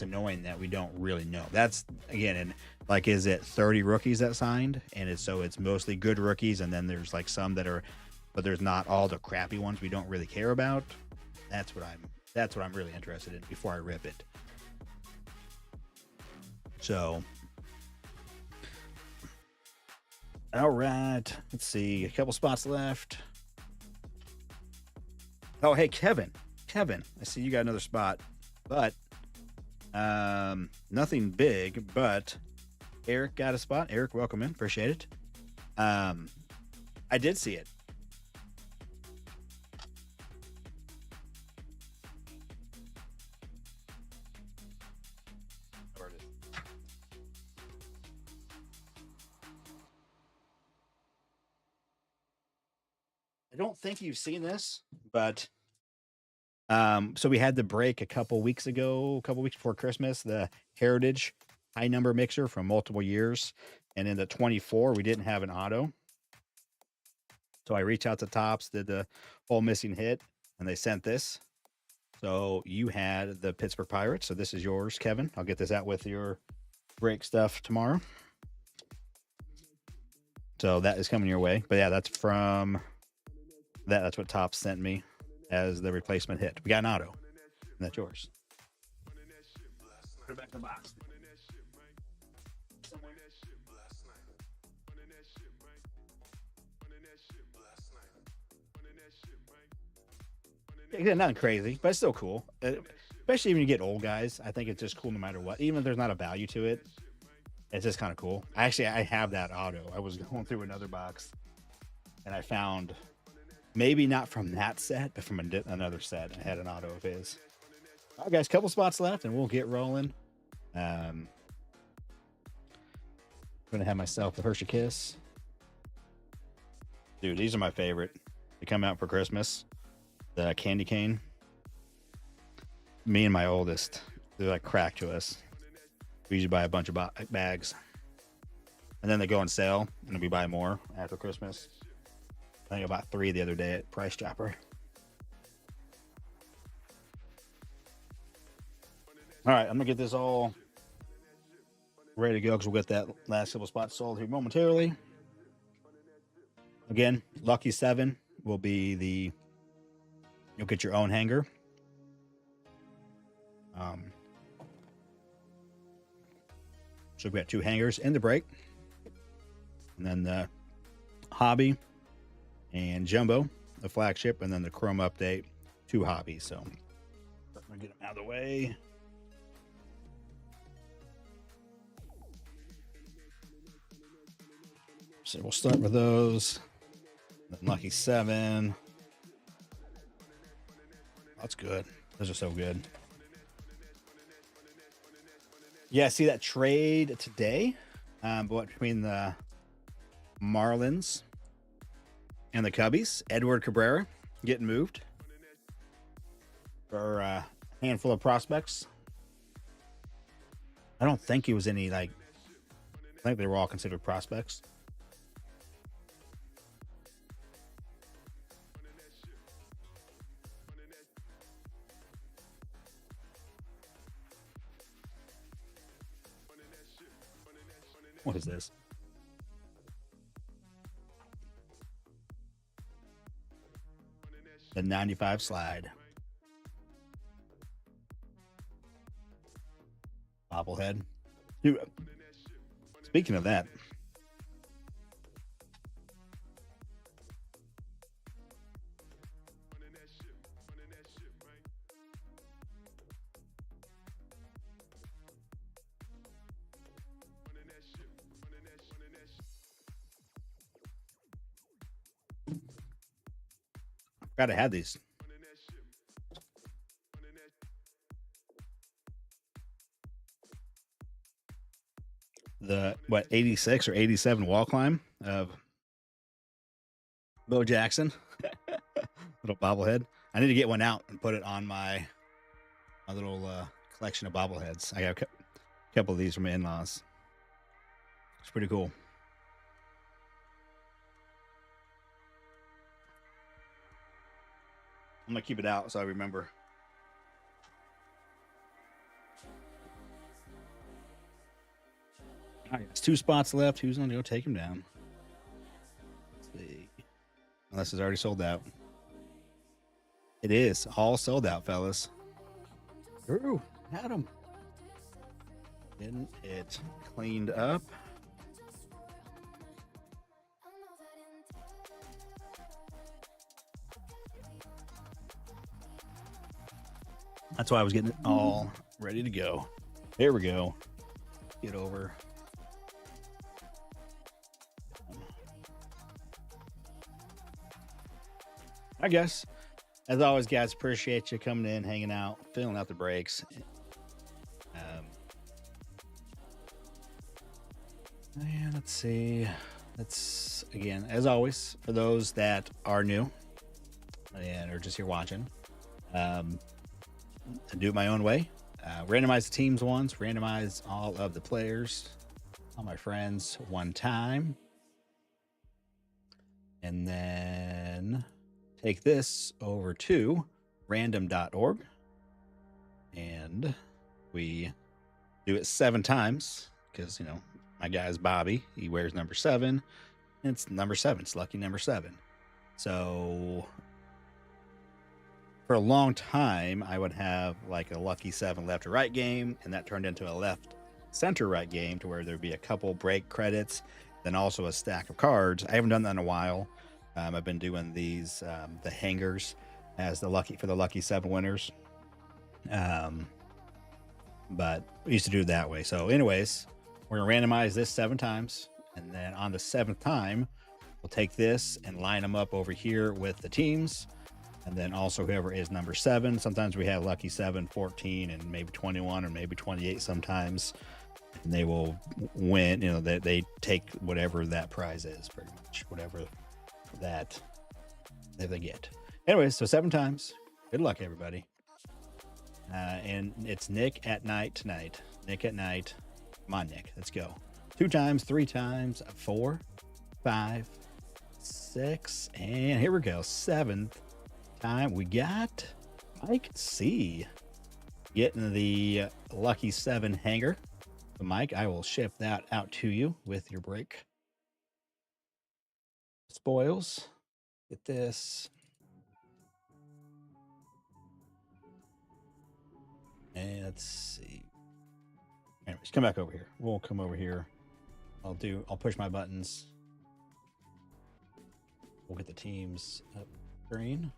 annoying that we don't really know. That's again, and like, is it 30 rookies that signed? And it's mostly good rookies, and then there's like some that are, but there's not all the crappy ones we don't really care about. That's what I'm really interested in before I rip it. So. All right, let's see. A couple spots left. Oh, hey, Kevin. Kevin, I see you got another spot, but nothing big. But Eric got a spot. Eric, welcome in. Appreciate it. I did see it. I don't think you've seen this, but so we had the break a couple weeks before Christmas, the Heritage high number mixer from multiple years. And in the 24, we didn't have an auto. So I reached out to Topps, did the whole missing hit, and they sent this. So you had the Pittsburgh Pirates. So this is yours, Kevin. I'll get this out with your break stuff tomorrow. So that is coming your way. But yeah, that's from that. That's what Topps sent me as the replacement hit. We got an auto. And that's yours. Put it back in the box. Yeah, nothing crazy, but it's still cool. Especially when you get old guys. I think it's just cool no matter what. Even if there's not a value to it, it's just kind of cool. I have that auto. I was going through another box and I found, maybe not from that set, but from another set. I had an auto of his. All right, guys, couple spots left and we'll get rolling. I'm going to have myself a Hershey Kiss. Dude, these are my favorite. They come out for Christmas. The candy cane. Me and my oldest, they're like crack to us. We usually buy a bunch of bags. And then they go on sale and we buy more after Christmas. I think I bought 3 the other day at Price Chopper. All right, I'm going to get this all ready to go because we'll get that last couple spots sold here momentarily. Again, Lucky 7 will be you'll get your own hanger. So we've got 2 hangers in the break. And then the Hobby and Jumbo, the flagship, and then the Chrome Update, 2 hobbies. So I'm going to get them out of the way. So we'll start with those. Then Lucky 7. That's good. Those are so good. Yeah, see that trade today between the Marlins and the Cubbies. Edward Cabrera getting moved for a handful of prospects. I don't think he was any, I think they were all considered prospects. What is this? The 95 slide. Bobblehead. Dude, speaking of that, gotta have these. The 86 or 87 wall climb of Bo Jackson. Little bobblehead. I need to get one out and put it on my little collection of bobbleheads. I got a couple of these from my in-laws. It's pretty cool. I'm gonna keep it out so I remember. All right, there's 2 spots left. Who's gonna go take him down? Let's see. Unless it's already sold out. It is all sold out, fellas. Drew, had him. Getting it cleaned up. That's why I was getting it all ready to go. There we go. Get over. I guess, as always, guys, appreciate you coming in, hanging out, filling out the breaks. And let's see. Let's, again, as always, for those that are new and are just here watching, I do it my own way. Randomize the teams once, randomize all of the players, all my friends one time. And then take this over to random.org. And we do it 7 times because, you know, my guy's Bobby. He wears number 7. And it's number 7. It's lucky number 7. So for a long time, I would have like a lucky 7 left or right game, and that turned into a left center right game to where there'd be a couple break credits, then also a stack of cards. I haven't done that in a while. I've been doing these the hangers as the lucky 7 winners. But we used to do it that way. So anyways, we're gonna randomize this 7 times, and then on the 7th time, we'll take this and line them up over here with the teams. And then also whoever is number 7. Sometimes we have lucky 7, 14, and maybe 21 or maybe 28 sometimes. And they will win, you know, they take whatever that prize is, pretty much, whatever that they get. Anyway, so 7 times. Good luck, everybody. And it's Nick at night tonight. Nick at night. Come on, Nick. Let's go. 2 times, 3 times, 4, 5, 6, and here we go. 7th time. We got Mike C. getting the lucky 7 hanger. So Mike, I will ship that out to you with your break. Spoils. Get this. And let's see. Anyways, come back over here. We'll come over here. I'll push my buttons. We'll get the teams up screen.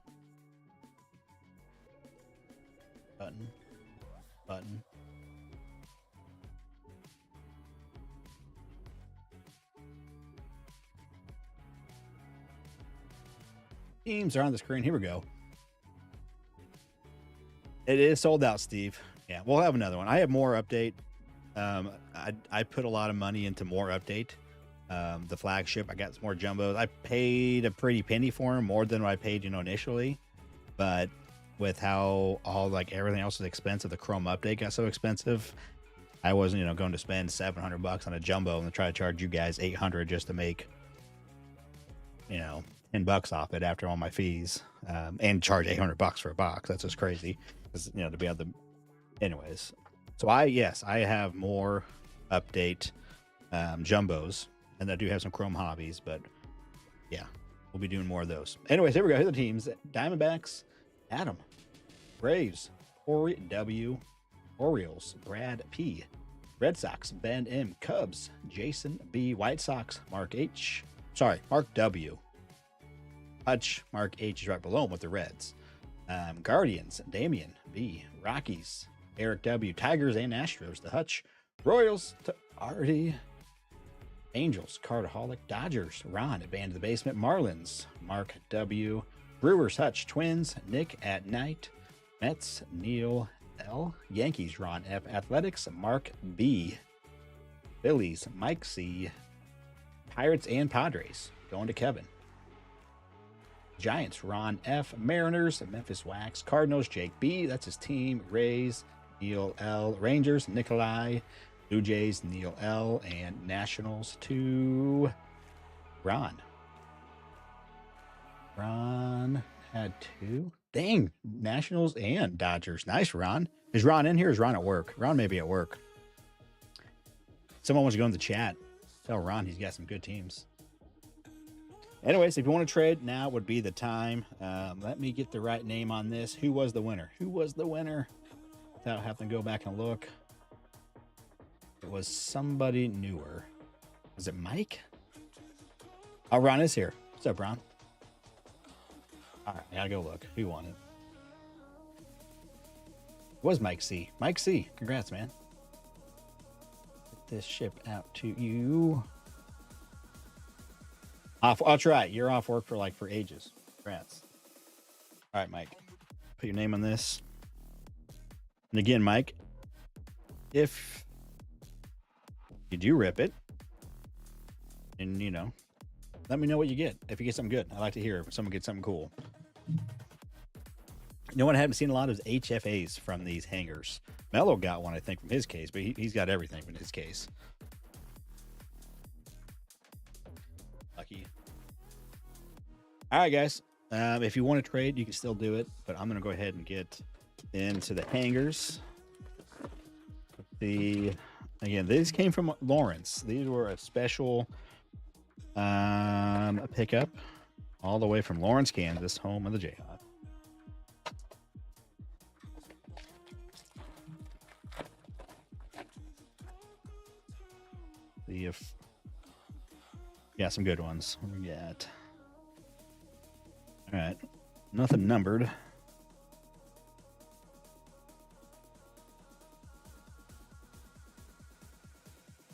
Button. Teams are on the screen. Here we go. It is sold out, Steve. Yeah, we'll have another one. I have more update. I put a lot of money into more update. The flagship, I got some more jumbos. I paid a pretty penny for them, more than what I paid, initially. But with how everything else is expensive, the Chrome update got so expensive, I wasn't, going to spend $700 on a jumbo and try to charge you guys $800 just to make, $10 off it after all my fees, and charge $800 for a box. That's just crazy. Because, to be able to, anyways. So I have more update jumbos, and I do have some Chrome hobbies, but yeah, we'll be doing more of those. Anyways, here we go. Here are the teams: Diamondbacks, Adam; Braves, Corey W; Orioles, Brad P; Red Sox, Ben M; Cubs, Jason B; White Sox, Mark W; Hutch, Mark H is right below him with the Reds. Guardians, Damian B; Rockies, Eric W; Tigers and Astros, the Hutch; Royals to Artie; Angels, Cardaholic; Dodgers, Ron at Band of the Basement; Marlins, Mark W; Brewers, Hutch; Twins, Nick at night; Mets, Neil L; Yankees, Ron F; Athletics, Mark B; Phillies, Mike C; Pirates and Padres, going to Kevin; Giants, Ron F; Mariners, Memphis Wax; Cardinals, Jake B, that's his team; Rays, Neil L; Rangers, Nikolai; Blue Jays, Neil L; and Nationals to Ron. Ron had 2. Dang, Nationals and Dodgers. Nice, Ron. Is Ron in here? Is Ron at work? Ron may be at work. Someone wants to go in the chat. Tell Ron he's got some good teams. Anyways, if you want to trade, now would be the time. Let me get the right name on this. Who was the winner? Without having to go back and look. It was somebody newer. Was it Mike? Oh, Ron is here. What's up, Ron? All right, I gotta go look. Who won it? was Mike C. Mike C. Congrats, man. Get this ship out to you. I'll try. You're off work for ages. Congrats. All right, Mike. Put your name on this. And again, Mike, if you do rip it, and let me know what you get. If you get something good, I like to hear if someone gets something cool. You know what? I haven't seen a lot of HFAs from these hangers. Mello got one, I think, from his case, but he's got everything from his case. Lucky. All right, guys. If you want to trade, you can still do it, but I'm going to go ahead and get into the hangers. Again, these came from Lawrence. These were a special pickup all the way from Lawrence, Kansas, home of the Jayhawks. See if some good ones. What do we got? All right, nothing numbered.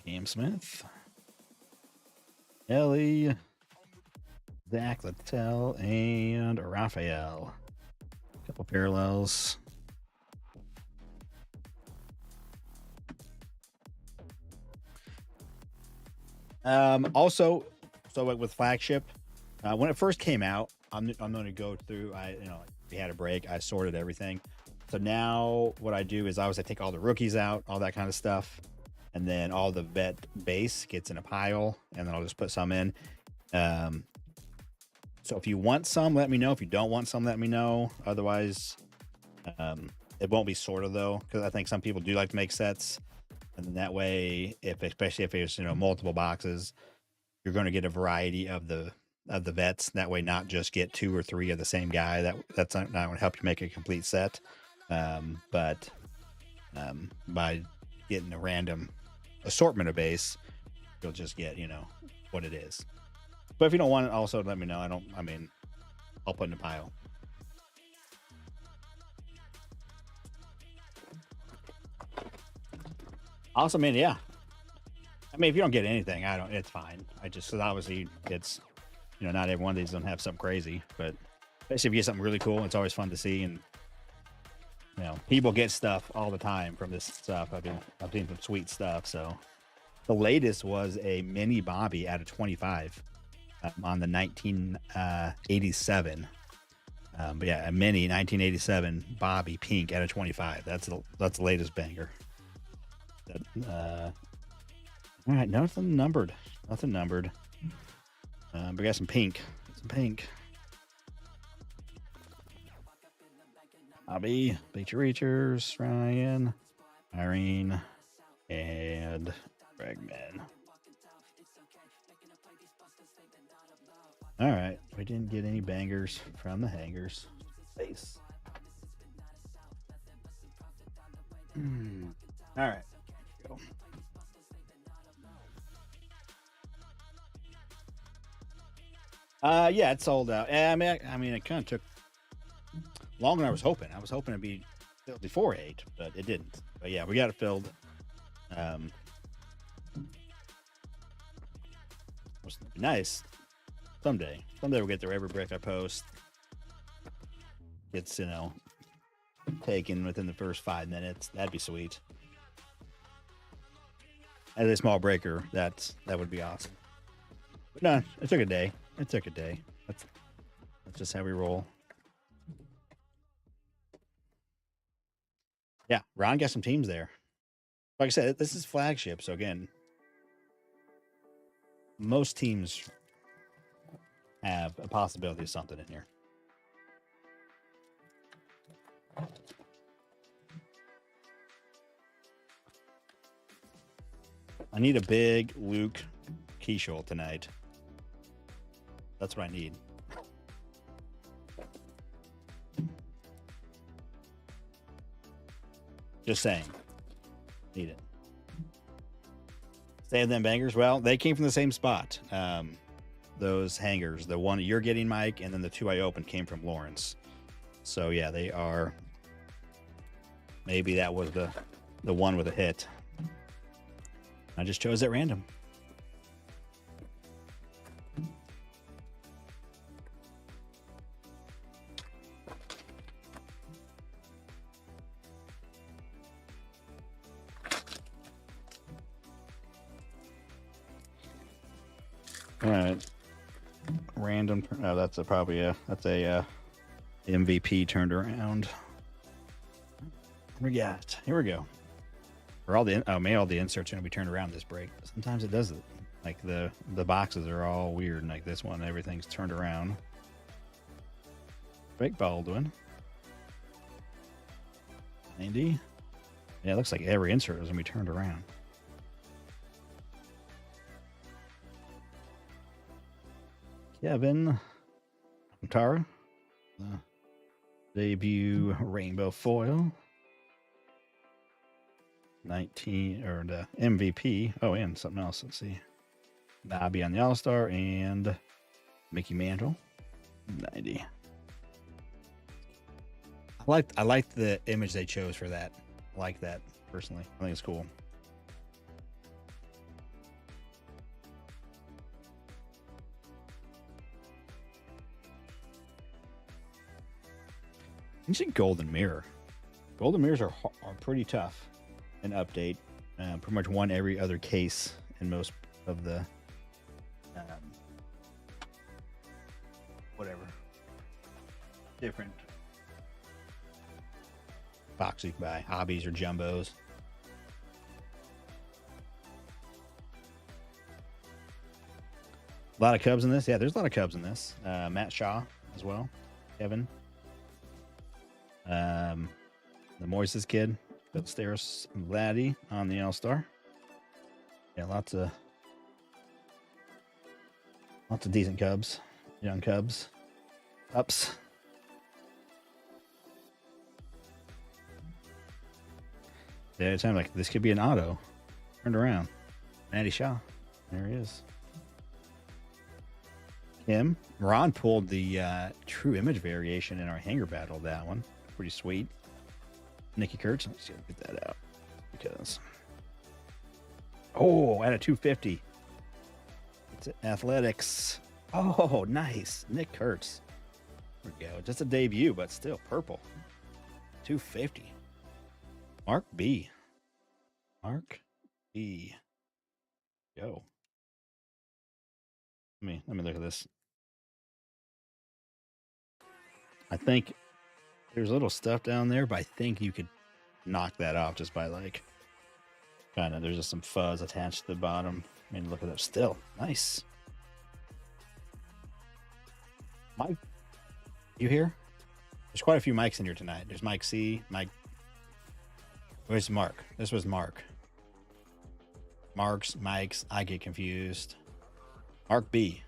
Cam Smith, Ellie, Zach Littell, and Raphael. A couple parallels. Also, so with Flagship, when it first came out, I'm going to go through. We had a break. I sorted everything. So now what I do is I take all the rookies out, all that kind of stuff, and then all the vet base gets in a pile, and then I'll just put some in. So if you want some, let me know. If you don't want some, let me know. Otherwise, it won't be sorted though, because I think some people do like to make sets, and then that way, especially if there's multiple boxes, you're going to get a variety of the vets. That way, not just get 2 or 3 of the same guy. That's not going to help you make a complete set. But by getting a random assortment of base, you'll just get what it is. But if you don't want it, also let me know. I'll put in a pile. Also, if you don't get anything, it's fine. So obviously it's, not every one of these don't have something crazy, but especially if you get something really cool, it's always fun to see. And, people get stuff all the time from this stuff. I've seen some sweet stuff. So the latest was a mini Bobby out of 25 on the 1987. But yeah, a mini 1987 Bobby pink out of 25. That's the latest banger. All right, nothing numbered. We got some pink. Bobby, Bleacher Reachers, Ryan, Irene, and Bregman. All right, we didn't get any bangers from the hangers. Base. All right. Go. Yeah, it sold out. It kind of took longer than I was hoping. I was hoping it'd be filled before 8, but it didn't. But yeah, we got it filled. Which would be nice. Someday we'll get there. Every brick I post gets taken within the first 5 minutes. That'd be sweet. As a small breaker, that would be awesome. But no, it took a day. That's just how we roll. Yeah, Ron got some teams there. Like I said, this is Flagship, so again, most teams have a possibility of something in here. I need a big Luke Keishel tonight. That's what I need. Just saying. Need it. Save them bangers. Well, they came from the same spot. Those hangers. The one you're getting, Mike, and then the 2 I opened came from Lawrence. So yeah, they are maybe that was the one with a hit. I just chose at random. All right, random. Oh, that's probably a MVP turned around. We got here we go. For all the all the inserts are gonna be turned around this break. Sometimes it does it. Like the boxes are all weird. Like this one, everything's turned around. Drake Baldwin. 90. Yeah, it looks like every insert is gonna be turned around. Kevin Tara. Debut rainbow foil. 19 or the MVP. Oh, and something else. Let's see. Bobby on the All-Star and Mickey Mantle. 90. I like the image they chose for that. I like that personally. I think it's cool. You see Golden Mirror. Golden Mirrors are pretty tough in update. Pretty much one every other case in most of the whatever different boxes you can buy, hobbies or jumbos. A lot of Cubs in this. Yeah, there's a lot of Cubs in this. Matt Shaw as well. Kevin. The Moises kid, Bill Stairs, Laddie on the All-Star. Yeah, lots of decent Cubs, young Cubs, ups. Yeah, it sounds like this could be an auto. Turned around, Matty Shaw. There he is. Kim, Ron pulled the true image variation in our hanger battle. That one, pretty sweet. Nikki Kurtz, let's get that out because at a 250. It's athletics. Oh, nice. Nick Kurtz. There we go. Just a debut, but still purple. 250. Mark B. Mark B. Yo. Let me look at this. I think there's a little stuff down there, but I think you could knock that off just by like kind of, there's just some fuzz attached to the bottom. I mean, look at that. Still nice. Mike, you here? There's quite a few mics in here tonight. There's Mike C. Mike. Where's Mark? This was Mark. Mark's, Mike's. I get confused. Mark B.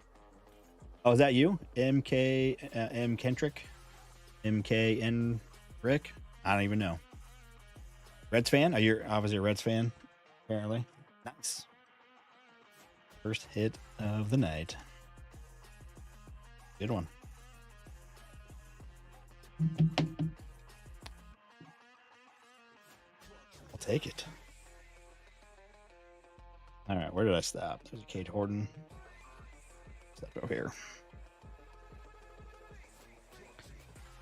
Oh, is that you? MK M Kentrick? MKN Rick? I don't even know. Reds fan? Oh, you're obviously a Reds fan, apparently. Nice. First hit of the night. Good one. I'll take it. All right, where did I stop? There's a Kate Horton. Step over here.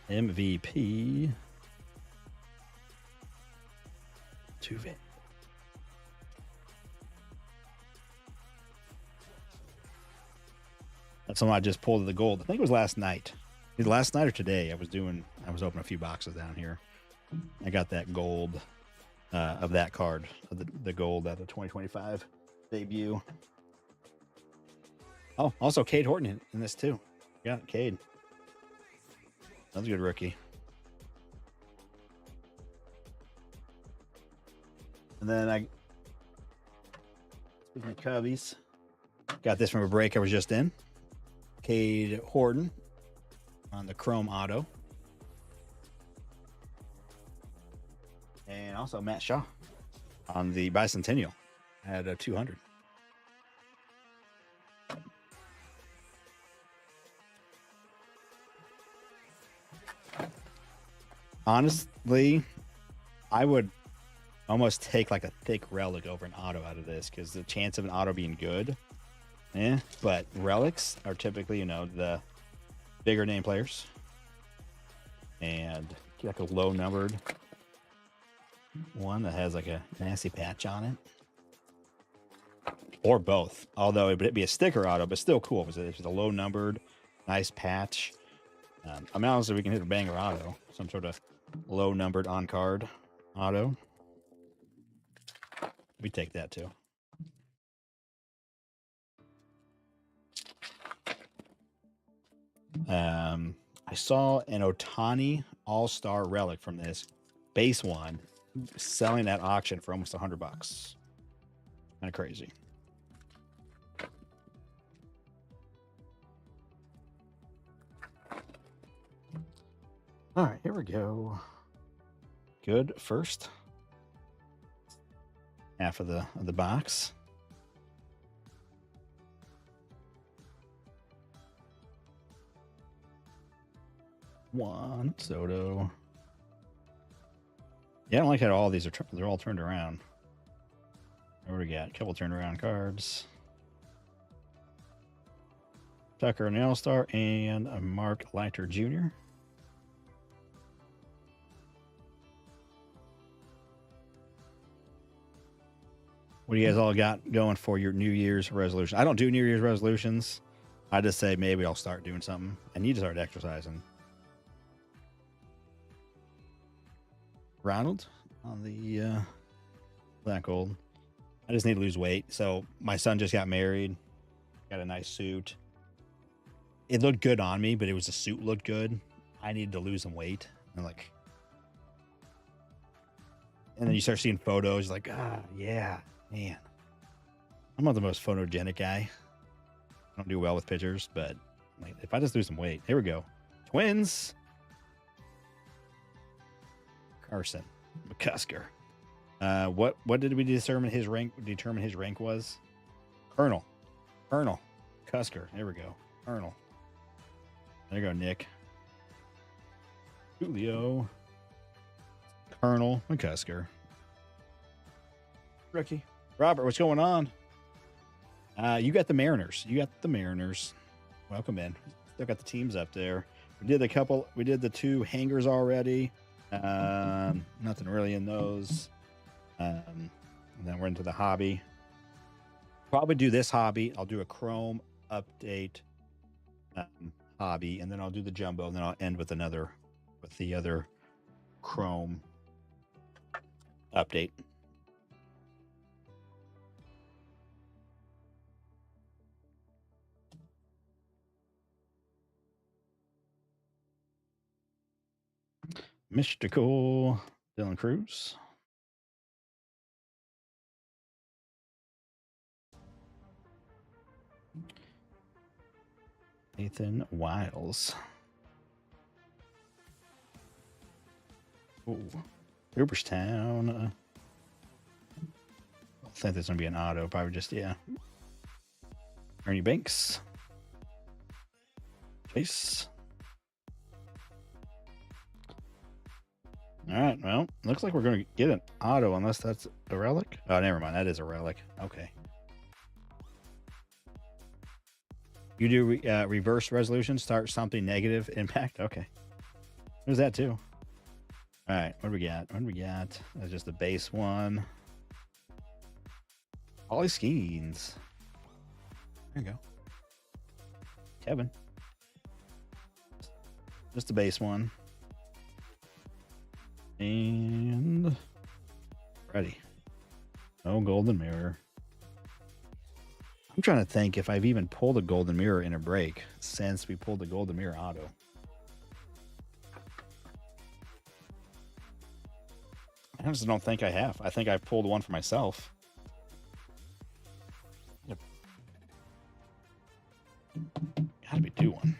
MVP. Tuve. That's something I just pulled of the gold. I think it was last night. Either last night or today. I was opening a few boxes down here. I got that gold of that card, of the gold at the 2025 debut. Oh, also Cade Horton in this too. Yeah, Cade. That's a good rookie. And then speaking of Cubbies, got this from a break I was just in. Cade Horton on the Chrome Auto. And also Matt Shaw on the Bicentennial at a 200. Honestly, I would almost take like a thick relic over an auto out of this because the chance of an auto being good, but relics are typically, you know, the bigger name players, and like a low numbered one that has like a nasty patch on it, or both. Although it'd be a sticker auto, but still cool because it's a low numbered, nice patch. I mean, honestly, we can hit a banger auto, some sort of low numbered on card auto. We take that too. I saw an Otani All-Star relic from this base one selling at auction for almost $100. Kind of crazy. All right, here we go. Good first half of the box. One Soto. Yeah, I don't like how all these are they're all turned around. What do we got? A couple turned around cards. Tucker and All-Star and a Mark Leiter Jr. What do you guys all got going for your New Year's resolution? I don't do New Year's resolutions. I just say maybe I'll start doing something. I need to start exercising. Ronald on the black gold. I just need to lose weight. So my son just got married. Got a nice suit. It looked good on me, but it was the suit looked good. I needed to lose some weight. And then you start seeing photos like, yeah, man. I'm not the most photogenic guy. I don't do well with pictures, but like, if I just lose some weight, here we go. Twins. Carson McCusker. What did we determine his rank? Was Colonel Cusker. There we go. Colonel. There you go, Nick. Julio. Colonel McCusker. Rookie. Robert, what's going on? You got the Mariners. Welcome in. Still got the teams up there. We did the two hangers already. Nothing really in those. And then we're into the hobby. Probably do this hobby. I'll do a Chrome update hobby, and then I'll do the jumbo, and then I'll end with the other Chrome update. Mystical Dylan Cruz. Nathan Wiles. Ooh. Cooperstown. I don't think there's going to be an auto. Probably just, yeah. Ernie Banks. Chase. All right. Well, looks like we're going to get an auto unless that's a relic. Oh, never mind. That is a relic. Okay. You do reverse resolution, start something negative impact. Okay. There's that too. All right. What do we got? That's just the base one. Ollie Skeens. There you go. Kevin. Just the base one. And ready. No golden mirror. I'm trying to think if I've even pulled a golden mirror in a break since we pulled the golden mirror auto. I just don't think I have. I think I've pulled one for myself. Yep. Gotta be due one.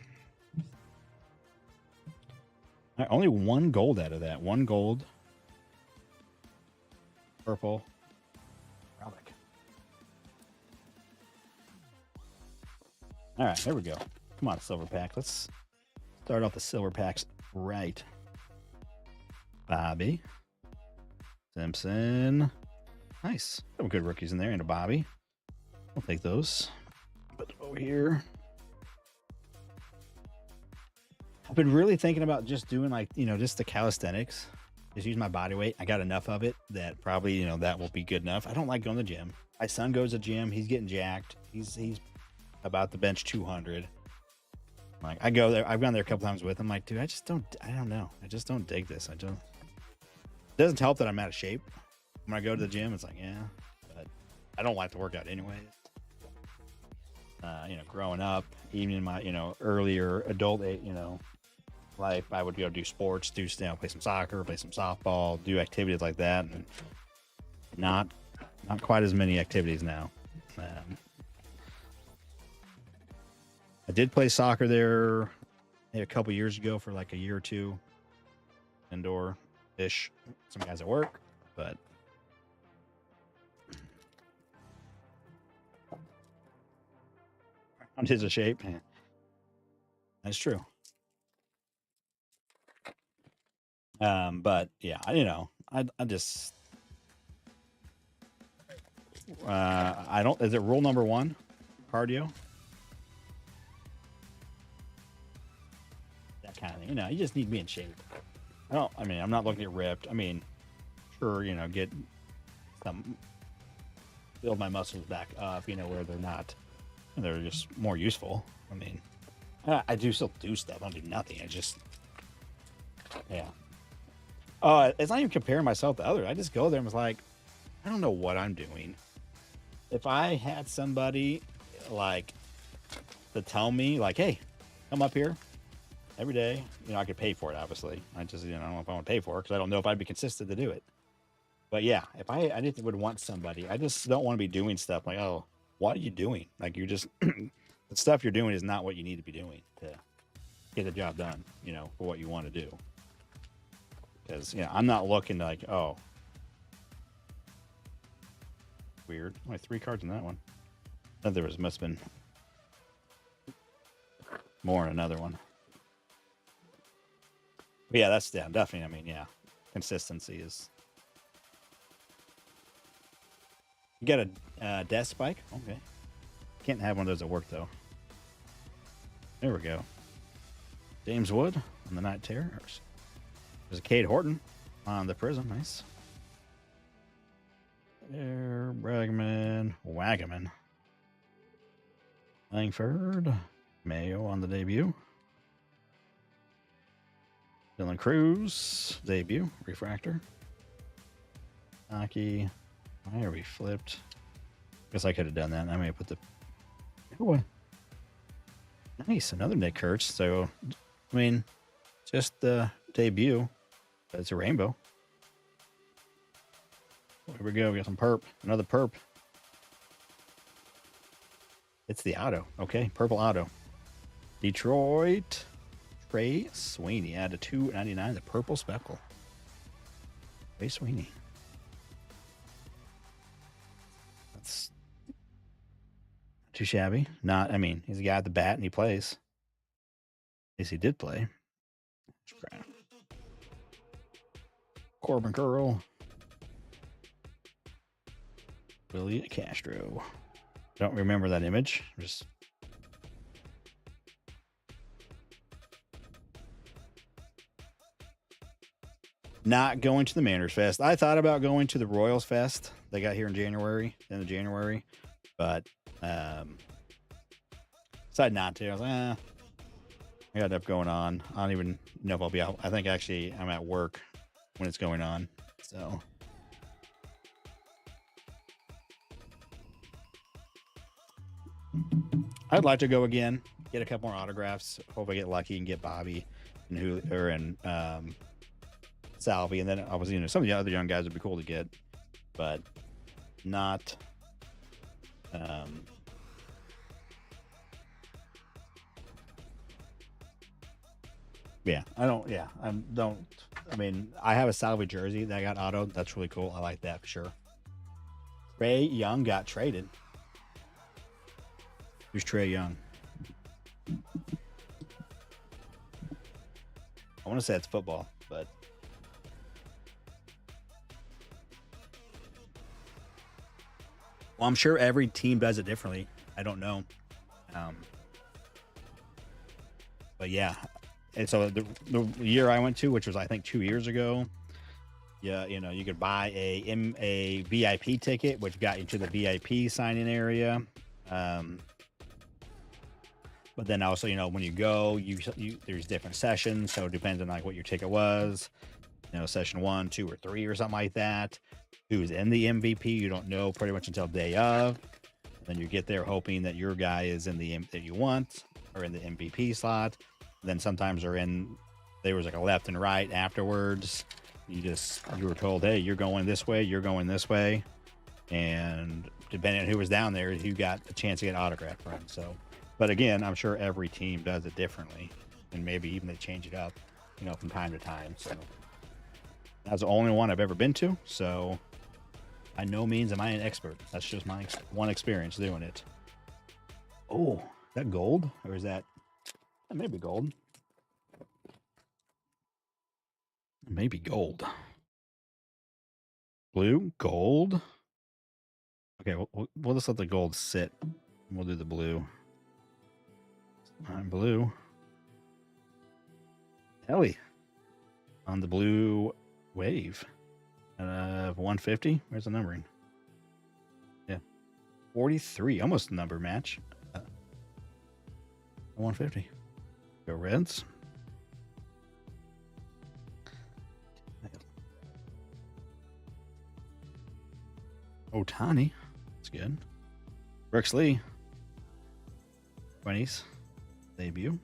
All right, only one gold out of that. One gold. Purple. Relic. All right, there we go. Come on, silver pack. Let's start off the silver packs right. Bobby. Simpson. Nice. Some good rookies in there, and a Bobby. I'll take those. Put them over here. I've been really thinking about just doing like, just the calisthenics. Just use my body weight. I got enough of it that probably, that will be good enough. I don't like going to the gym. My son goes to the gym. He's getting jacked. He's about to bench 200. Like, I go there. I've gone there a couple times with him. Like, dude, I don't know. I just don't dig this. It doesn't help that I'm out of shape. When I go to the gym, it's like, yeah, but I don't like to work out anyways. Growing up, even in my, earlier adult, life, I would go do sports, play some soccer, play some softball, do activities like that, and not quite as many activities now. I did play soccer there a couple years ago for like a year or two, indoor-ish. Some guys at work, but on his shape, yeah. That's true. But yeah, I just I don't. Is it rule number 1? Cardio. That kind of thing. You just need to be in shape. I'm not looking at ripped. Sure, get some, build my muscles back up, where they're not, they're just more useful. I do still do stuff. I don't do nothing. Yeah. It's not even comparing myself to others. I just go there and was like, I don't know what I'm doing. If I had somebody like to tell me like, hey, come up here every day, I could pay for it. Obviously, I just, I don't know if I want to pay for it because I don't know if I'd be consistent to do it. But yeah, if I just would want somebody, I just don't want to be doing stuff like, oh, what are you doing? Like, you're just the stuff you're doing is not what you need to be doing to get the job done, for what you want to do. Because, I'm not looking like, oh, weird. Only 3 cards in that one. I thought there must have been more in another one. But yeah, that's definitely, consistency is. You got a death spike? Okay. Can't have one of those at work, though. There we go. James Wood on the Night Terrors. There's a Cade Horton on the Prism. Nice. There, Bregman, Wagaman. Langford. Mayo on the debut. Dylan Cruz, debut. Refractor. Aki. Why are we flipped? Guess I could have done that. I may have put the. Oh, nice. Another Nick Kurtz. So, just the debut. It's a rainbow. Here we go. We got some perp. Another perp. It's the auto. Okay. Purple auto. Detroit. Trey Sweeney. Add to 299. The purple speckle. Trey Sweeney. That's not too shabby. He's a guy at the bat and he plays. At least he did play. Corbin Curl. Billy Castro. Don't remember that image. Just not going to the Manners Fest. I thought about going to the Royals Fest they got here in January, but decided not to. I was like, I got enough going on. I don't even know if I'll be out. I think actually I'm at work when it's going on. So I'd like to go again, get a couple more autographs. Hope I get lucky and get Bobby and Salvi, and then obviously some of the other young guys would be cool to get, but not. Yeah, I don't. Yeah, I don't. I have a Salvi jersey that I got autoed. That's really cool. I like that for sure. Trey Young got traded. Who's Trey Young? I want to say it's football, but Well, I'm sure every team does it differently. I don't know. Um, but yeah, and so the year I went to, which was I think 2 years ago, yeah, you know, you could buy a VIP ticket, which got you to the VIP sign-in area. Um, but then also, you know, when you go, you there's different sessions, so it depends on like what your ticket was. You know, session 1, 2, or 3, or something like that. Who's in the MVP? You don't know pretty much until day of. Then you get there hoping that your guy is in the that you want, or in the MVP slot. Then sometimes they're in. There was like a left and right afterwards. You were told, hey, you're going this way, you're going this way, and depending on who was down there, you got a chance to get autographed from. So, but again, I'm sure every team does it differently, and maybe even they change it up, you know, from time to time. So that's the only one I've ever been to. So by no means am I an expert. That's just my one experience doing it. Oh, is that gold? Or is that maybe gold? Maybe gold. Blue? Gold? Okay, we'll just let the gold sit. We'll do the blue. I'm blue. Ellie on the blue wave. 150. Where's the numbering? Yeah, 43. Almost number match. 150. Go Reds. Otani. That's good. Brooks Lee. 20s. Debut.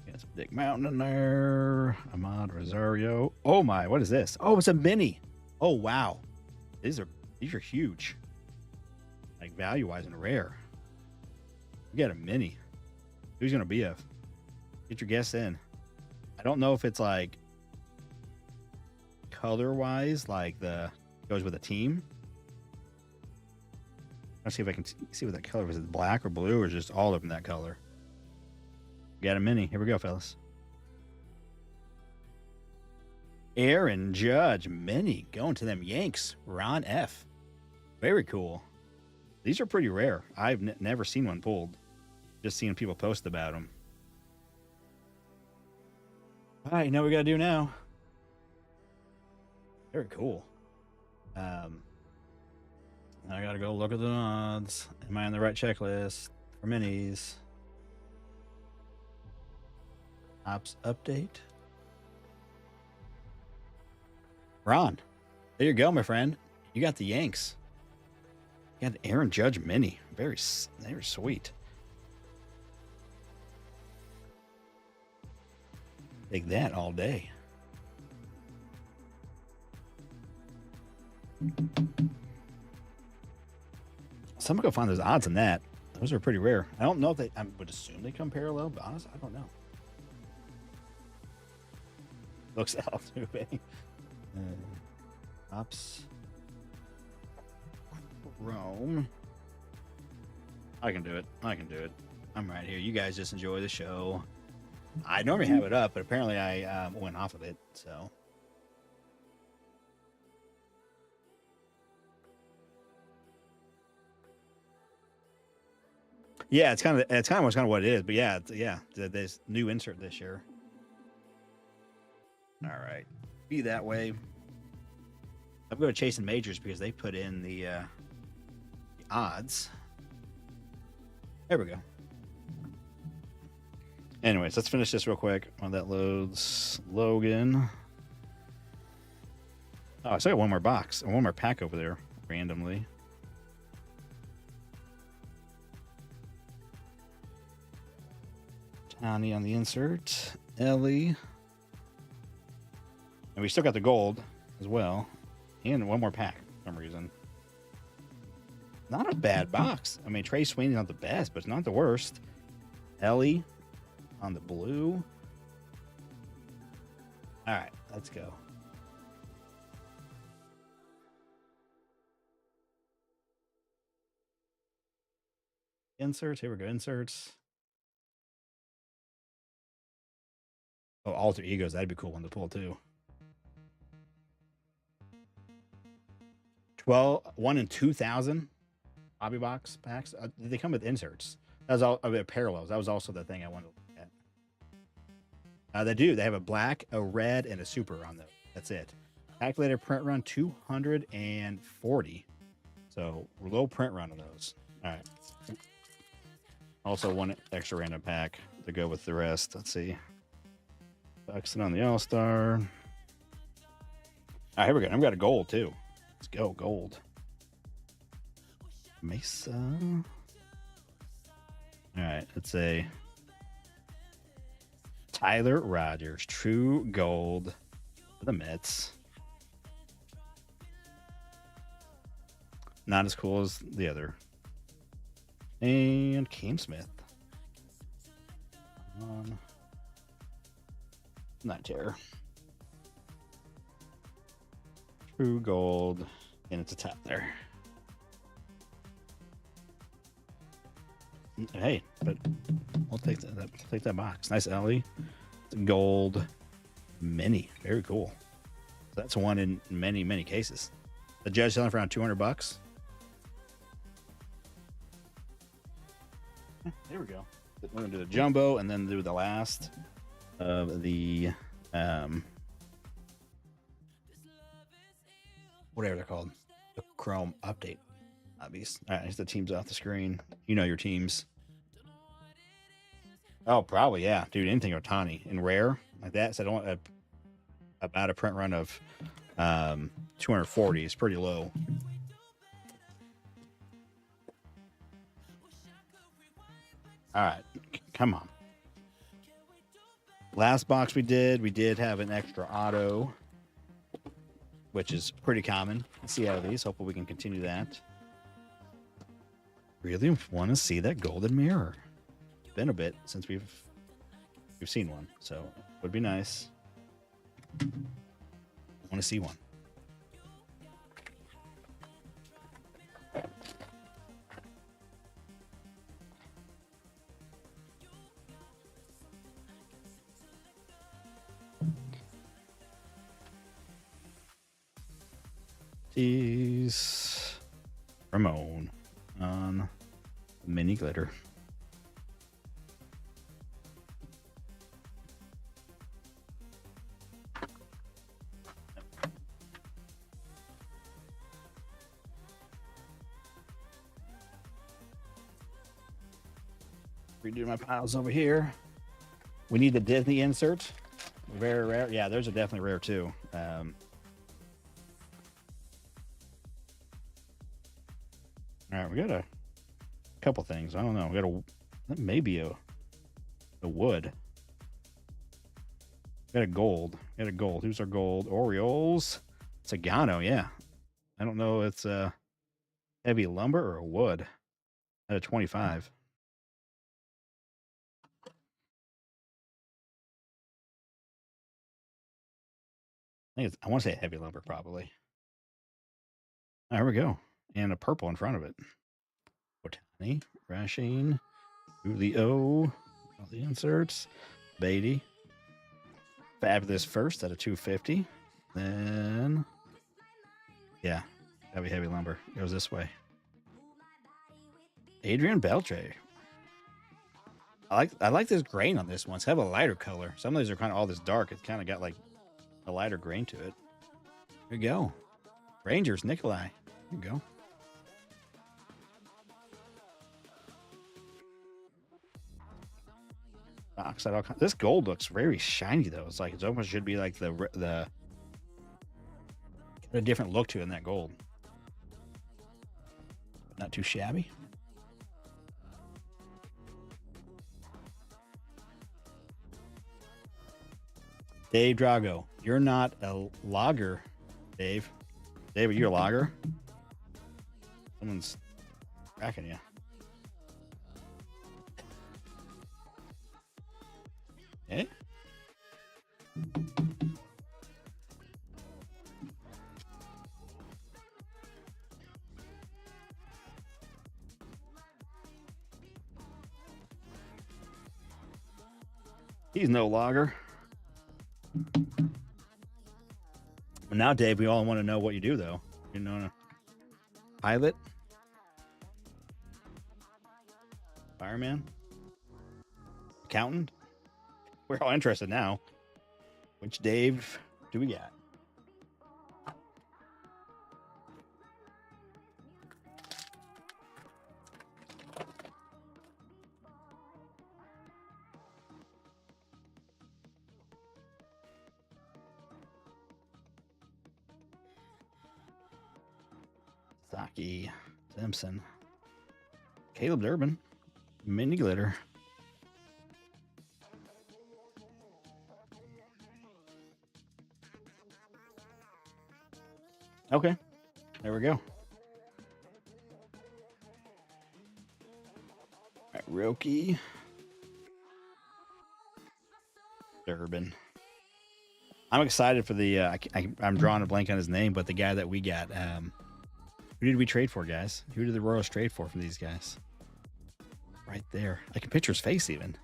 Got some Dick Mountain in there. Ahmad Rosario. Oh my, what is this? Oh, it's a mini. Oh wow. These are huge. Like value wise and rare. We got a mini. Who's gonna be a? Get your guess in. I don't know if it's like color wise, like the goes with a team. Let's see if I can see what that color was. Is it black or blue or just all of them that color? Got a mini. Here we go, fellas. Aaron Judge mini going to them Yanks. Ron F. Very cool. These are pretty rare. I've never seen one pulled. Just seeing people post about them. All right, you know what we gotta do now. Very cool. I gotta go look at the odds. Am I on the right checklist for minis? Ops update. Ron, there you go, my friend. You got the Yanks. You got the Aaron Judge mini. Very sweet. Take that all day. Someone go find those odds in that. Those are pretty rare. I don't know if they. I would assume they come parallel, but honestly, I don't know. Looks out too big. Ops. Rome. I can do it. I can do it. I'm right here. You guys just enjoy the show. I normally have it up, but apparently I went off of it. So. Yeah, it's kind of what it is. But yeah, this new insert this year. All right, be that way. I'm going to Chasing Majors because they put in the odds. There we go. Anyways, let's finish this real quick while that loads. Logan. Oh, I still got one more box and one more pack over there randomly. Tony on the insert. Ellie. And we still got the gold as well. And one more pack for some reason. Not a bad box. I mean, Trey Sweeney's not the best, but it's not the worst. Ellie on the blue. All right, let's go. Inserts. Here we go. Inserts. Oh, alter egos. That'd be a cool one to pull too. 1 in 2,000 hobby box packs. They come with inserts. That was all a bit parallels. That was also the thing I wanted to look at. They do. They have a black, a red, and a super on those. That's it. Calculated print run 240. So low print run of those. All right. Also, one extra random pack to go with the rest. Let's see. Buxton on the All Star. All right, here we go. I've got a gold too. Let's go gold. Mesa. All right, it's a Tyler Rogers, true gold for the Mets. Not as cool as the other. And Cam Smith. Not terror. True gold, and it's a top there. Hey, but we'll take that. Take that box. Nice Ellie. Gold mini. Very cool. So that's one in many cases. The judge selling for around $200. There we go. We're gonna do the jumbo and then do the last of the whatever they're called, the Chrome update. Obvious. All right, here's the teams off the screen. You know your teams. Oh, probably, yeah, dude. Anything Otani in rare like that. So I don't about a print run of 240 is pretty low. All right, come on. Last box we did have an extra auto, which is pretty common. Let's see out of these. Hopefully we can continue that. Really want to see that golden mirror. It's been a bit since we've seen one, so it would be nice. I want to see one. Jeez. Ramon on mini glitter. Redo my piles over here. We need the Disney insert. Very rare. Yeah, those are definitely rare too. All right, we got a couple things. I don't know. We got maybe a wood. We got a gold. We got a gold. Who's our gold? Orioles. Sagano, yeah. I don't know. It's a heavy lumber or a wood at a 25. I want to say heavy lumber, probably. There we go. And a purple in front of it. Otani, Rasheen, Julio, all the inserts, Beatty. Fabulous first at a 250. Then, yeah, heavy lumber. Goes this way. Adrian Beltre. I like this grain on this one. It's kind of a lighter color. Some of these are kind of all this dark. It's kind of got like a lighter grain to it. There you go. Rangers, Nikolai. There you go. This gold looks very shiny though. It's like it almost should be like the a different look to it in that gold. Not too shabby. Dave Drago, you're not a logger, Dave. Dave, are you a logger? Someone's cracking you. Okay. He's no logger. Now, Dave, we all want to know what you do, though. You know, Pilot. Fireman. Accountant. We're all interested now. Which Dave do we got? Saki Simpson. Caleb Durbin. Mini Glitter. Okay. There we go. All right, Roki. Durbin. I'm excited for the I'm drawing a blank on his name, but the guy that we got. Who did we trade for, guys? Who did the Royals trade for from these guys? Right there. I can picture his face even.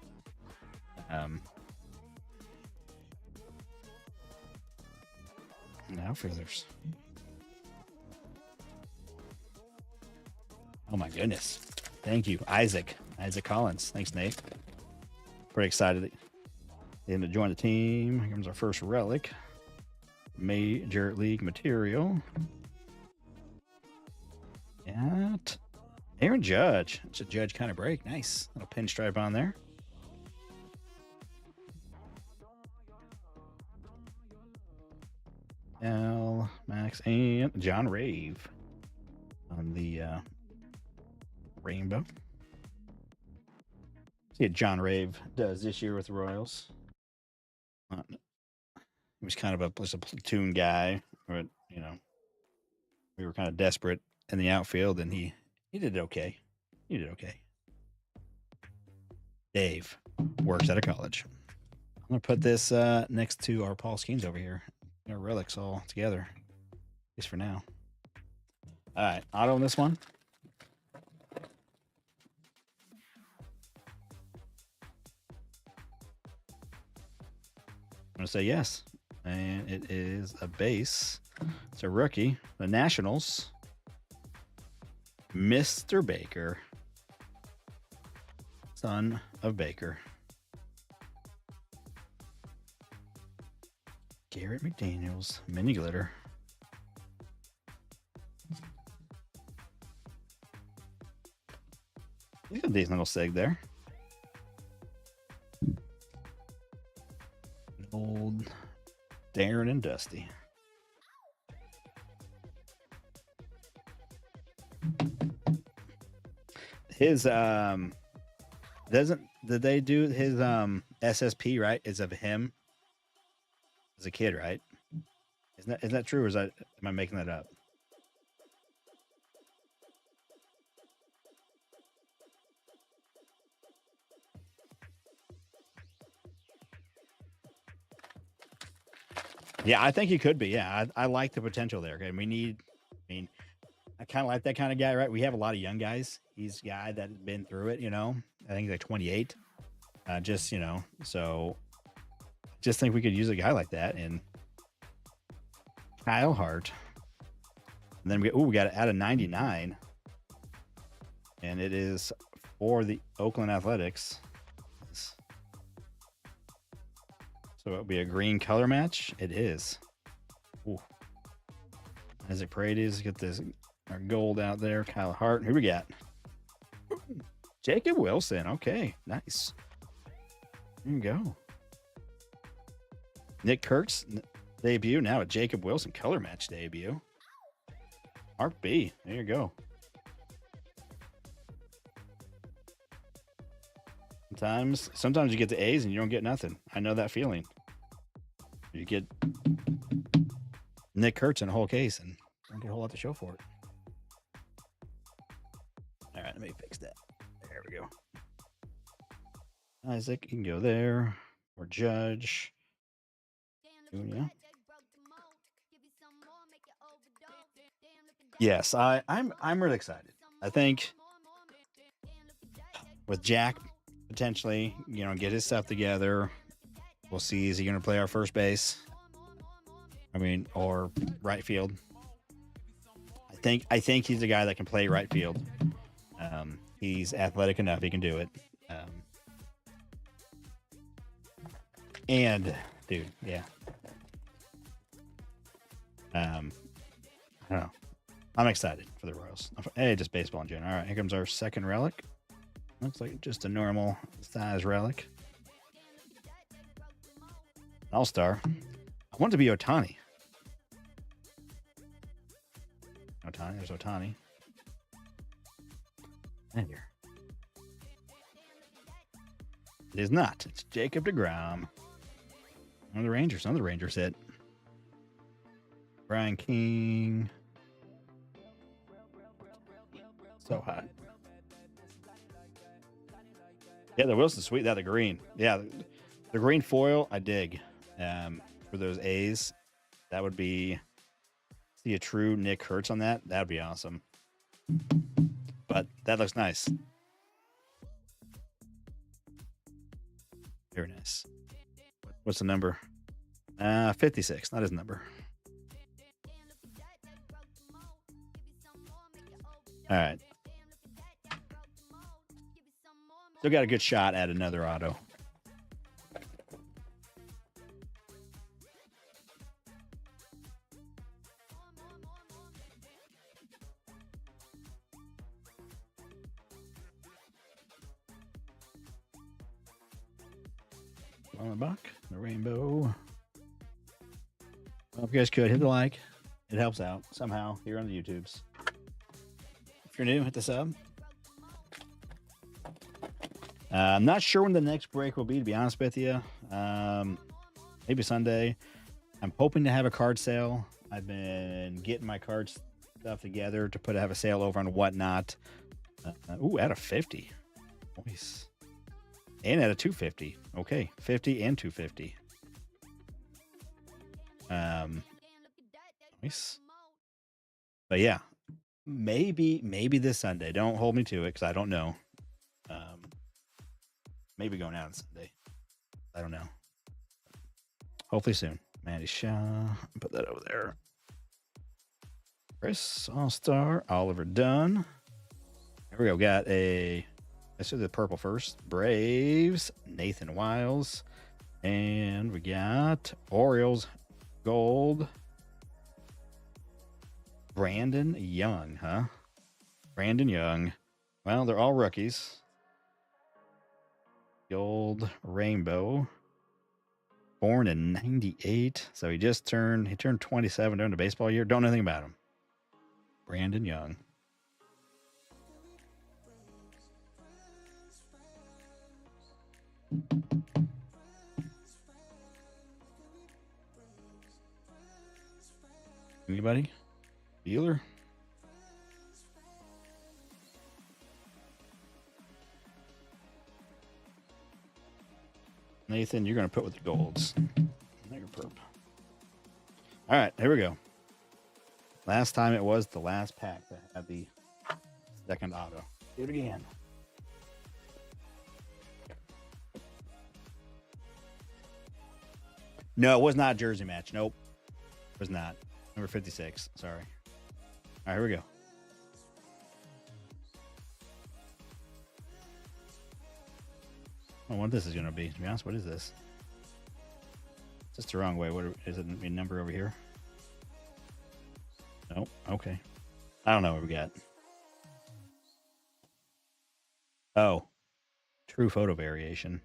Outfielders. Oh my goodness. Thank you. Isaac Collins. Thanks, Nate. Pretty excited him to join the team. Here comes our first relic. Major League material. At Aaron Judge. It's a Judge kind of break. Nice. Little pinstripe on there. L, Max, and John Rave on the rainbow. See what John Rave does this year with the Royals. He was kind of a platoon guy, but you know, we were kind of desperate in the outfield, and he did okay. He did okay. Dave works out of college. I'm gonna put this next to our Paul Skeens over here. Our relics all together, at least for now. All right, auto on this one. I'm gonna say yes, and it is a base. It's a rookie. The Nationals, Mr. Baker, son of Baker. Garrett McDaniels, mini glitter. He's got a decent little seg there. Old Darren and Dusty. His did they do his SSP right? Is of him as a kid, right? Isn't that true, or am I making that up? Yeah, I think he could be. Yeah, I like the potential there. Okay, I kind of like that kind of guy, right? We have a lot of young guys. He's a guy that's been through it, you know. I think he's like 28. Just, you know, so just think we could use a guy like that. And Kyle Hart. And then we got to add a 99. And it is for the Oakland Athletics. So it'll be a green color match. It is. Ooh. Isaac Paredes, get this our gold out there. Kyle Hart. Who we got? Jacob Wilson. Okay, nice. There you go. Nick Kurtz debut. Now a Jacob Wilson color match debut. Mark B. There you go. Sometimes you get the A's and you don't get nothing. I know that feeling. You get Nick Kurtz in a whole case and don't get a whole lot to show for it. All right, let me fix that. There we go. Isaac, you can go there. Or Judge. Junior. Yes, I'm really excited. I think with Jack potentially, you know, get his stuff together. We'll see. Is he going to play our first base? Or right field? I I think he's a guy that can play right field. He's athletic enough; he can do it. And dude, yeah. I don't know. I'm excited for the Royals. Hey, just baseball in general. All right, here comes our second relic. Looks like just a normal size relic. All-star. I want it to be Ohtani. There's Ohtani. And here. It is not. It's Jacob deGrom. One of the Rangers. Another Rangers hit. Brian King. So hot. Yeah, the Wilson's sweet. That the green. Yeah, the green foil, I dig. For those A's, that would be see a true Nick Hertz on that. That would be awesome. But that looks nice. Very nice. What's the number? 56. Not his number. All right. Still got a good shot at another auto. On the buck, the rainbow. Well, if you guys could hit the like, it helps out somehow here on the YouTubes. If you're new, hit the sub. I'm not sure when the next break will be, to be honest with you. Maybe Sunday. I'm hoping to have a card sale. I've been getting my card stuff together to have a sale over on Whatnot. Ooh, at a 50. Nice. And at a 250. Okay, 50 and 250. Nice. But yeah, maybe this Sunday. Don't hold me to it because I don't know. Maybe going out on Sunday. I don't know. Hopefully soon. Manny Shaw. Put that over there. Chris All-Star. Oliver Dunn. There we go. Got let's do the purple first. Braves. Nathan Wiles. And we got Orioles gold. Brandon Young, huh? Brandon Young. Well, they're all rookies. Gold rainbow. Born in 98. So he turned 27 during the baseball year. Don't know anything about him. Brandon Young. Anybody? Dealer? Nathan, you're going to put with the golds. Now you're perp. All right, here we go. Last time it was the last pack that had the second auto. Do it again. No, it was not a jersey match. Nope. It was not. Number 56. Sorry. All right, here we go. I don't know what this is going to be. To be honest, what is this? It's just the wrong way. What is it? A number over here? Nope. Okay. I don't know what we got. Oh. True photo variation.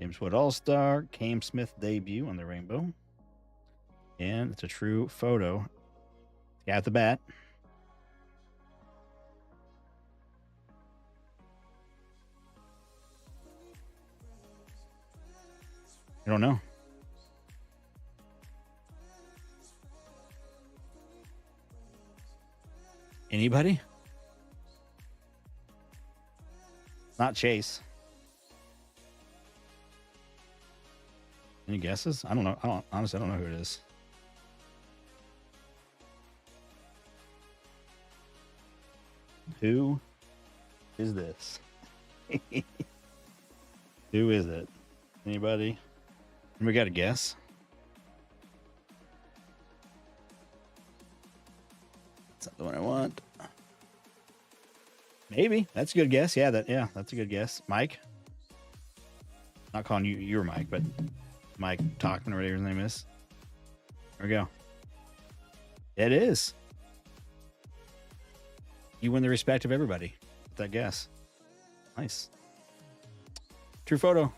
James Wood All-Star. Cam Smith debut on the rainbow. And it's a true photo. Got the bat. I don't know. Anybody? Not Chase. Any guesses? I don't know. Honestly, I don't know who it is. Who is this? Who is it? Anybody? We got a guess. not the one I want. Maybe. That's a good guess. Yeah, that's a good guess. Mike. Not calling you your Mike, but Mike Talkman or whatever his name is. There we go. It is. You win the respect of everybody with that guess. Nice. True photo.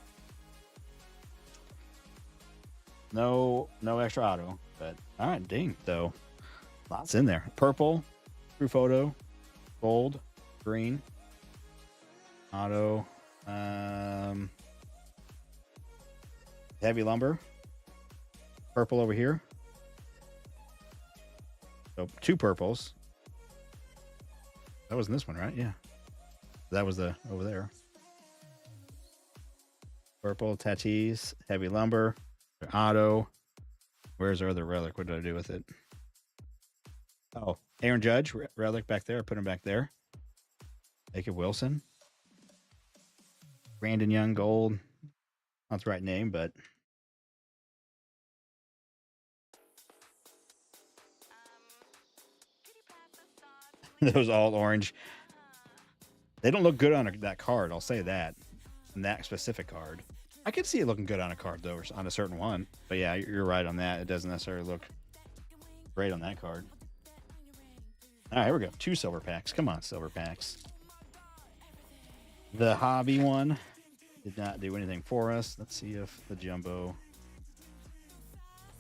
No extra auto, but all right, ding. So lots in there. Purple, true photo, gold, green, auto, heavy lumber, purple over here. So 2 purples. That was in this one, right? Yeah. That was the over there. Purple, Tatis, heavy lumber, auto. Where's our other relic? What did I do with it? Oh, Aaron Judge, relic back there. Put him back there. Jacob Wilson. Brandon Young, gold. Not the right name, but those all orange. They don't look good on that card. I'll say that. On that specific card. I could see it looking good on a card, though, or on a certain one. But yeah, you're right on that. It doesn't necessarily look great on that card. All right, here we go. 2 silver packs. Come on, silver packs. The hobby one did not do anything for us. Let's see if the jumbo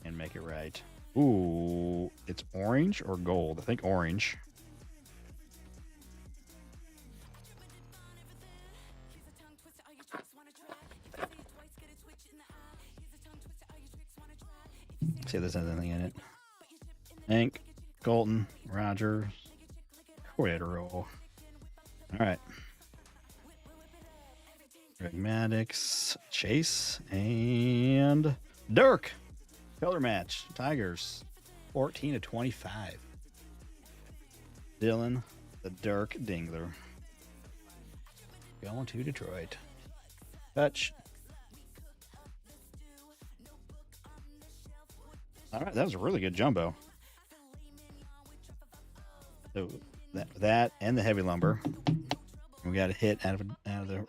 can make it right. Ooh, it's orange or gold? I think orange. See if there's anything in it. Hank, Colton, Rogers, Cordero. All right. Greg Maddox, Chase, and Dirk. Color match. Tigers, 14/25. Dylan, the Dirk Dingler. Going to Detroit. Touch. All right, that was a really good jumbo. So that and the heavy lumber. We got a hit out of the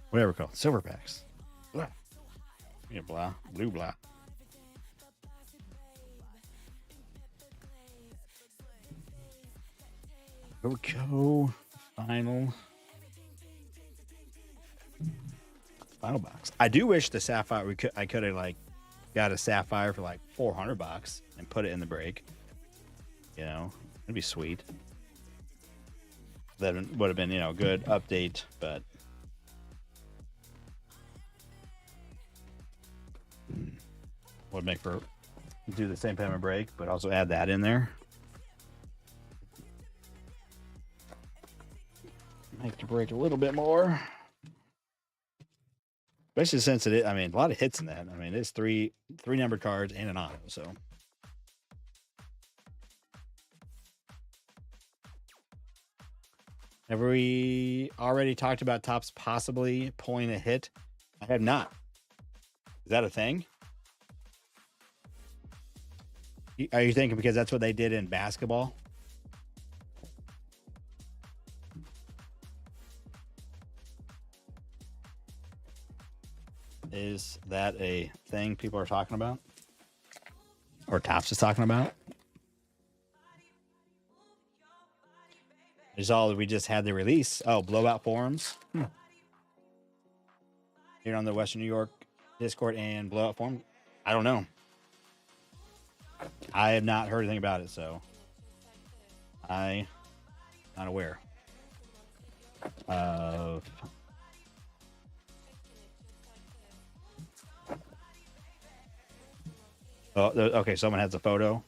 whatever it's called, silver packs. Blah. Yeah, blah, blue blah. Here we go. Final box. I do wish the sapphire I could have like got a sapphire for like $400 and put it in the break. You know, it'd be sweet. That would have been, you know, a good update, but would make for do the same payment break, but also add that in there. Make the break a little bit more. Especially since it is, I mean, a lot of hits in that. I mean, it's three numbered cards and an auto, so. Have we already talked about Topps possibly pulling a hit? I have not. Is that a thing? Are you thinking because that's what they did in basketball? Is that a thing people are talking about? Or Topps is talking about? Is all we just had the release. Oh, blowout forums. Here on the Western New York Discord and blowout forum. I don't know. I have not heard anything about it, so I'm not aware of. Oh, okay. Someone has a photo.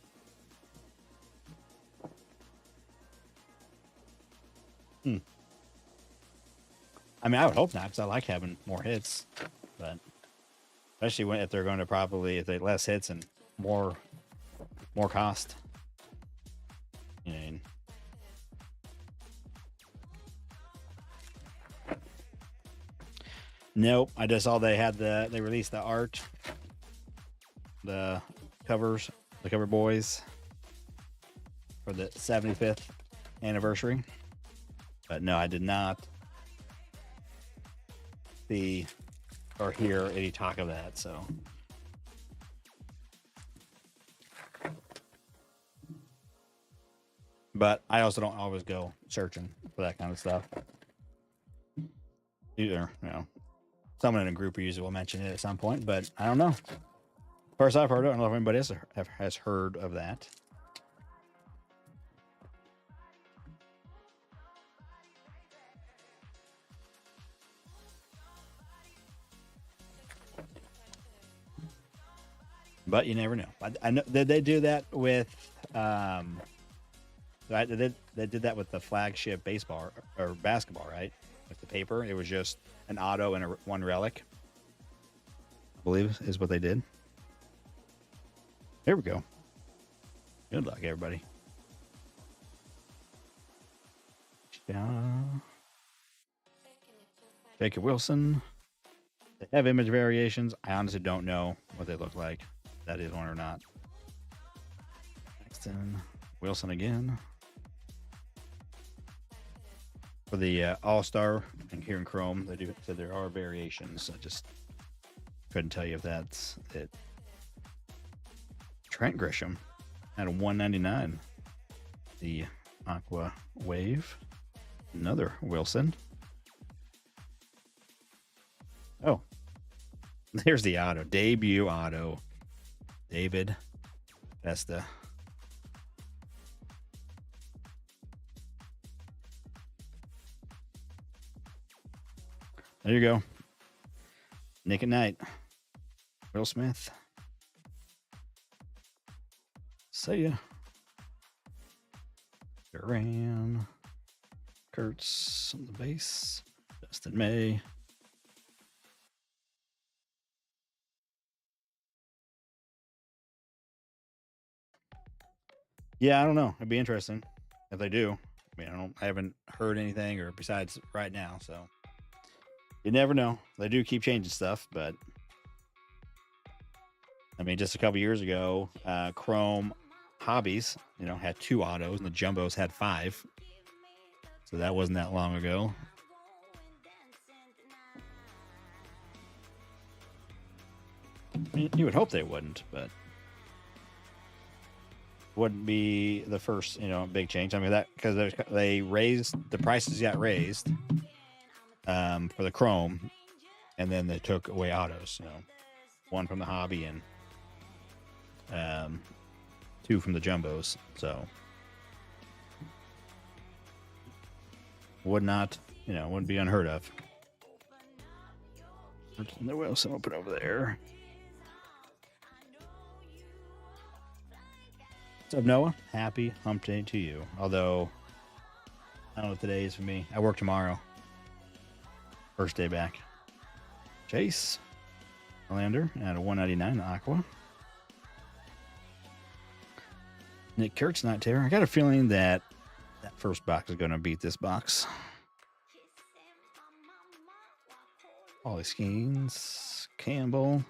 I mean, I would hope not, because I like having more hits, but especially if they're going to probably if they less hits and more cost. You know. Nope. I just saw they released the art, the covers the Cover Boys for the 75th anniversary. But no, I did not see or hear any talk of that. So, but I also don't always go searching for that kind of stuff. Either, you know, someone in a group usually will mention it at some point, but I don't know. First I've heard it. I don't know if anybody else has heard of that. But you never know. I know did they do that with right? They did that with the flagship baseball or basketball, right? With the paper, it was just an auto and one relic. I believe is what they did. There we go. Good luck, everybody. Jacob Wilson. They have image variations. I honestly don't know what they look like. If that is one or not. Paxton. Wilson again. For the All-Star and here in Chrome, they do said there are variations. I just couldn't tell you if that's it. Trent Grisham at a 199. The Aqua Wave. Another Wilson. Oh, there's the auto. Debut auto. David Vesta. There you go. Nick at Night. Will Smith. See ya. Duran. Kurtz on the base. Justin May. Yeah, I don't know. It'd be interesting if they do. I mean, I haven't heard anything or besides right now, so you never know. They do keep changing stuff, but I mean, just a couple years ago, Chrome Hobbies, you know, had 2 autos, and the Jumbos had 5. So that wasn't that long ago. I mean, you would hope they wouldn't, but wouldn't be the first, you know, big change. I mean, that because they raised the prices, got raised for the Chrome, and then they took away autos. You know, 1 from the hobby and 2 from the Jumbos. So would not, you know, wouldn't be unheard of. There was some open over there. What's up, Noah? Happy hump day to you. Although, I don't know what today is for me. I work tomorrow. First day back. Chase. Lander at a 199 Aqua. Nick Kurtz, not terror. I got a feeling that first box is going to beat this box. Ollie Skeens. Campbell.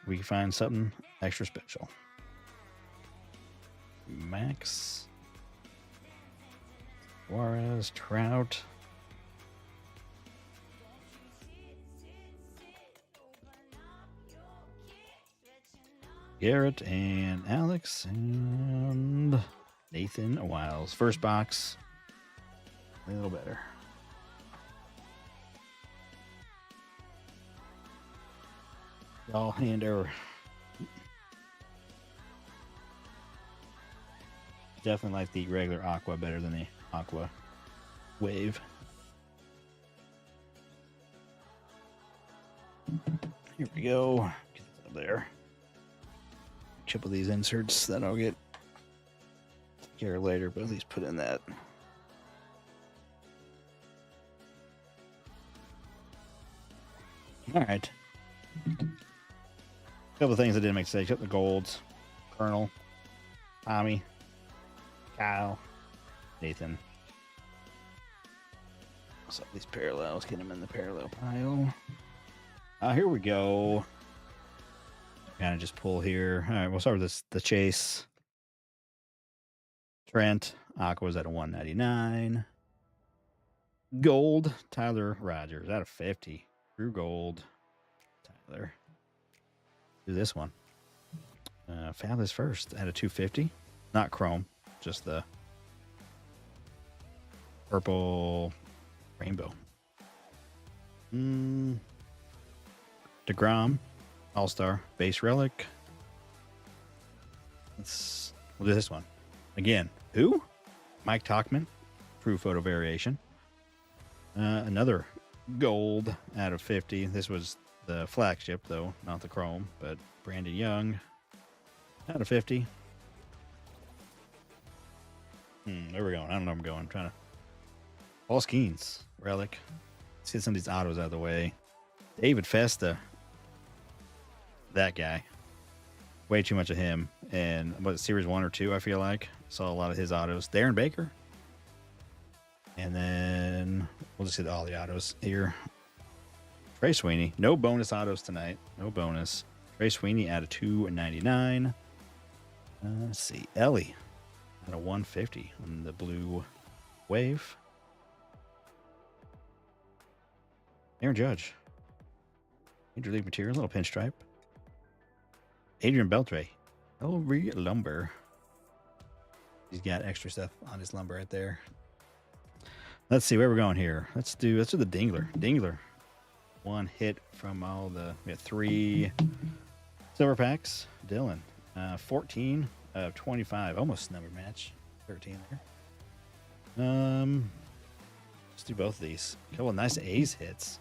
We can find something extra special. Max. Juarez, Trout. Garrett and Alex and Nathan Wiles. First box. A little better. All hand error. Definitely like the regular Aqua better than the Aqua Wave. Here we go. Get that up there. A couple of these inserts that I'll get here later, but at least put in that. All right. A couple of things I didn't make mistakes. Got the golds. Colonel. Tommy. Kyle. Nathan. So these parallels, get them in the parallel pile. Here we go. kind of just pull here. All right, we'll start with this. The Chase. Trent. Aqua's at a 199. Gold. Tyler Rogers out of 50. True gold. Tyler. Do this one. Fabulous first at a 250. Not chrome, just the purple rainbow. DeGrom, All-Star, base relic. We'll do this one. Again, who? Mike Talkman, true photo variation. Another gold out of 50. This was the flagship, though, not the chrome, but Brandon Young out of 50. Where we going? I don't know where I'm going. I'm trying to. Paul Skeens, relic. Let's get some of these autos out of the way. David Festa. That guy. Way too much of him. And was it Series 1 or 2, I feel like? Saw a lot of his autos. Darren Baker. And then we'll just hit all the autos here. Trey Sweeney. No bonus autos tonight. No bonus. Trey Sweeney out of 299. Let's see. Ellie out of 150 on the blue wave. Aaron Judge. Major League Material, little pinstripe. Adrian Beltre. Ellery Lumber. He's got extra stuff on his lumber right there. Let's see where we're going here. Let's do the Dingler. Dingler. One hit from all the. We got 3 silver packs. Dylan. 14 of 25. Almost number match. 13 there. Let's do both of these. A couple of nice A's hits.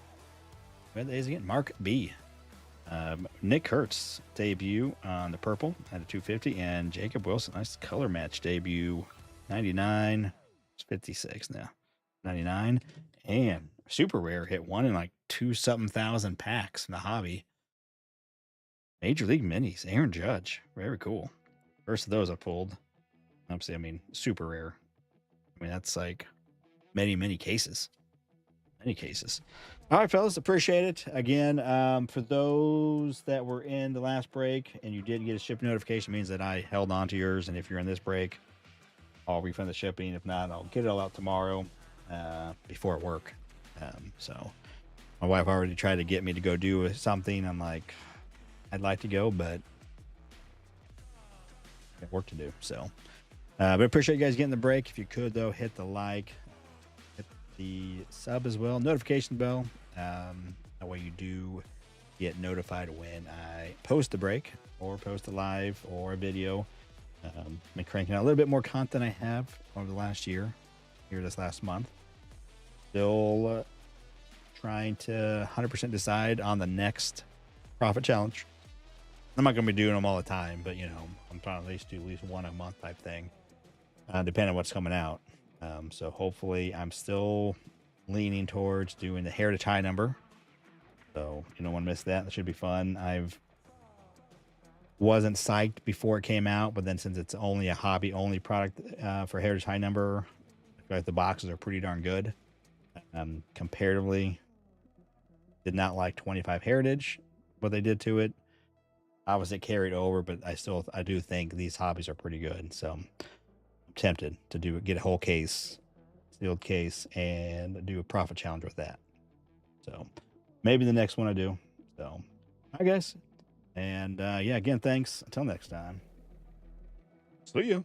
Where the A's again? Mark B. Nick Kurtz debut on the purple at a 250, and Jacob Wilson, nice color match debut, 99. It's 56 now, 99, and super rare hit one in like 2-something thousand packs in the hobby. Major League Minis, Aaron Judge, very cool. First of those I pulled. Obviously, I mean super rare. I mean that's like many cases. Many cases. All right, fellas, appreciate it. Again, for those that were in the last break and you did get a shipping notification, means that I held on to yours. And if you're in this break, I'll refund the shipping. If not, I'll get it all out tomorrow before work. So my wife already tried to get me to go do something. I'm like, I'd like to go, but I got work to do. So, but appreciate you guys getting the break. If you could, though, hit the like. The sub as well, notification bell. That way you do get notified when I post a break or post a live or a video. Been cranking out a little bit more content I have over the last year, here this last month. Still trying to 100% decide on the next profit challenge. I'm not going to be doing them all the time, but you know, I'm trying to at least do at least one a month type thing, depending on what's coming out. So hopefully I'm still leaning towards doing the Heritage High number. So you don't want to miss that. That should be fun. Wasn't psyched before it came out, but then since it's only a hobby only product for Heritage High number, I feel like the boxes are pretty darn good. Comparatively, did not like 25 Heritage, what they did to it. Obviously it carried over, but I do think these hobbies are pretty good. So tempted to get a whole case, sealed case, and do a profit challenge with that. So maybe the next one I do. So all right, guys, and yeah, again, thanks. Until next time, see ya.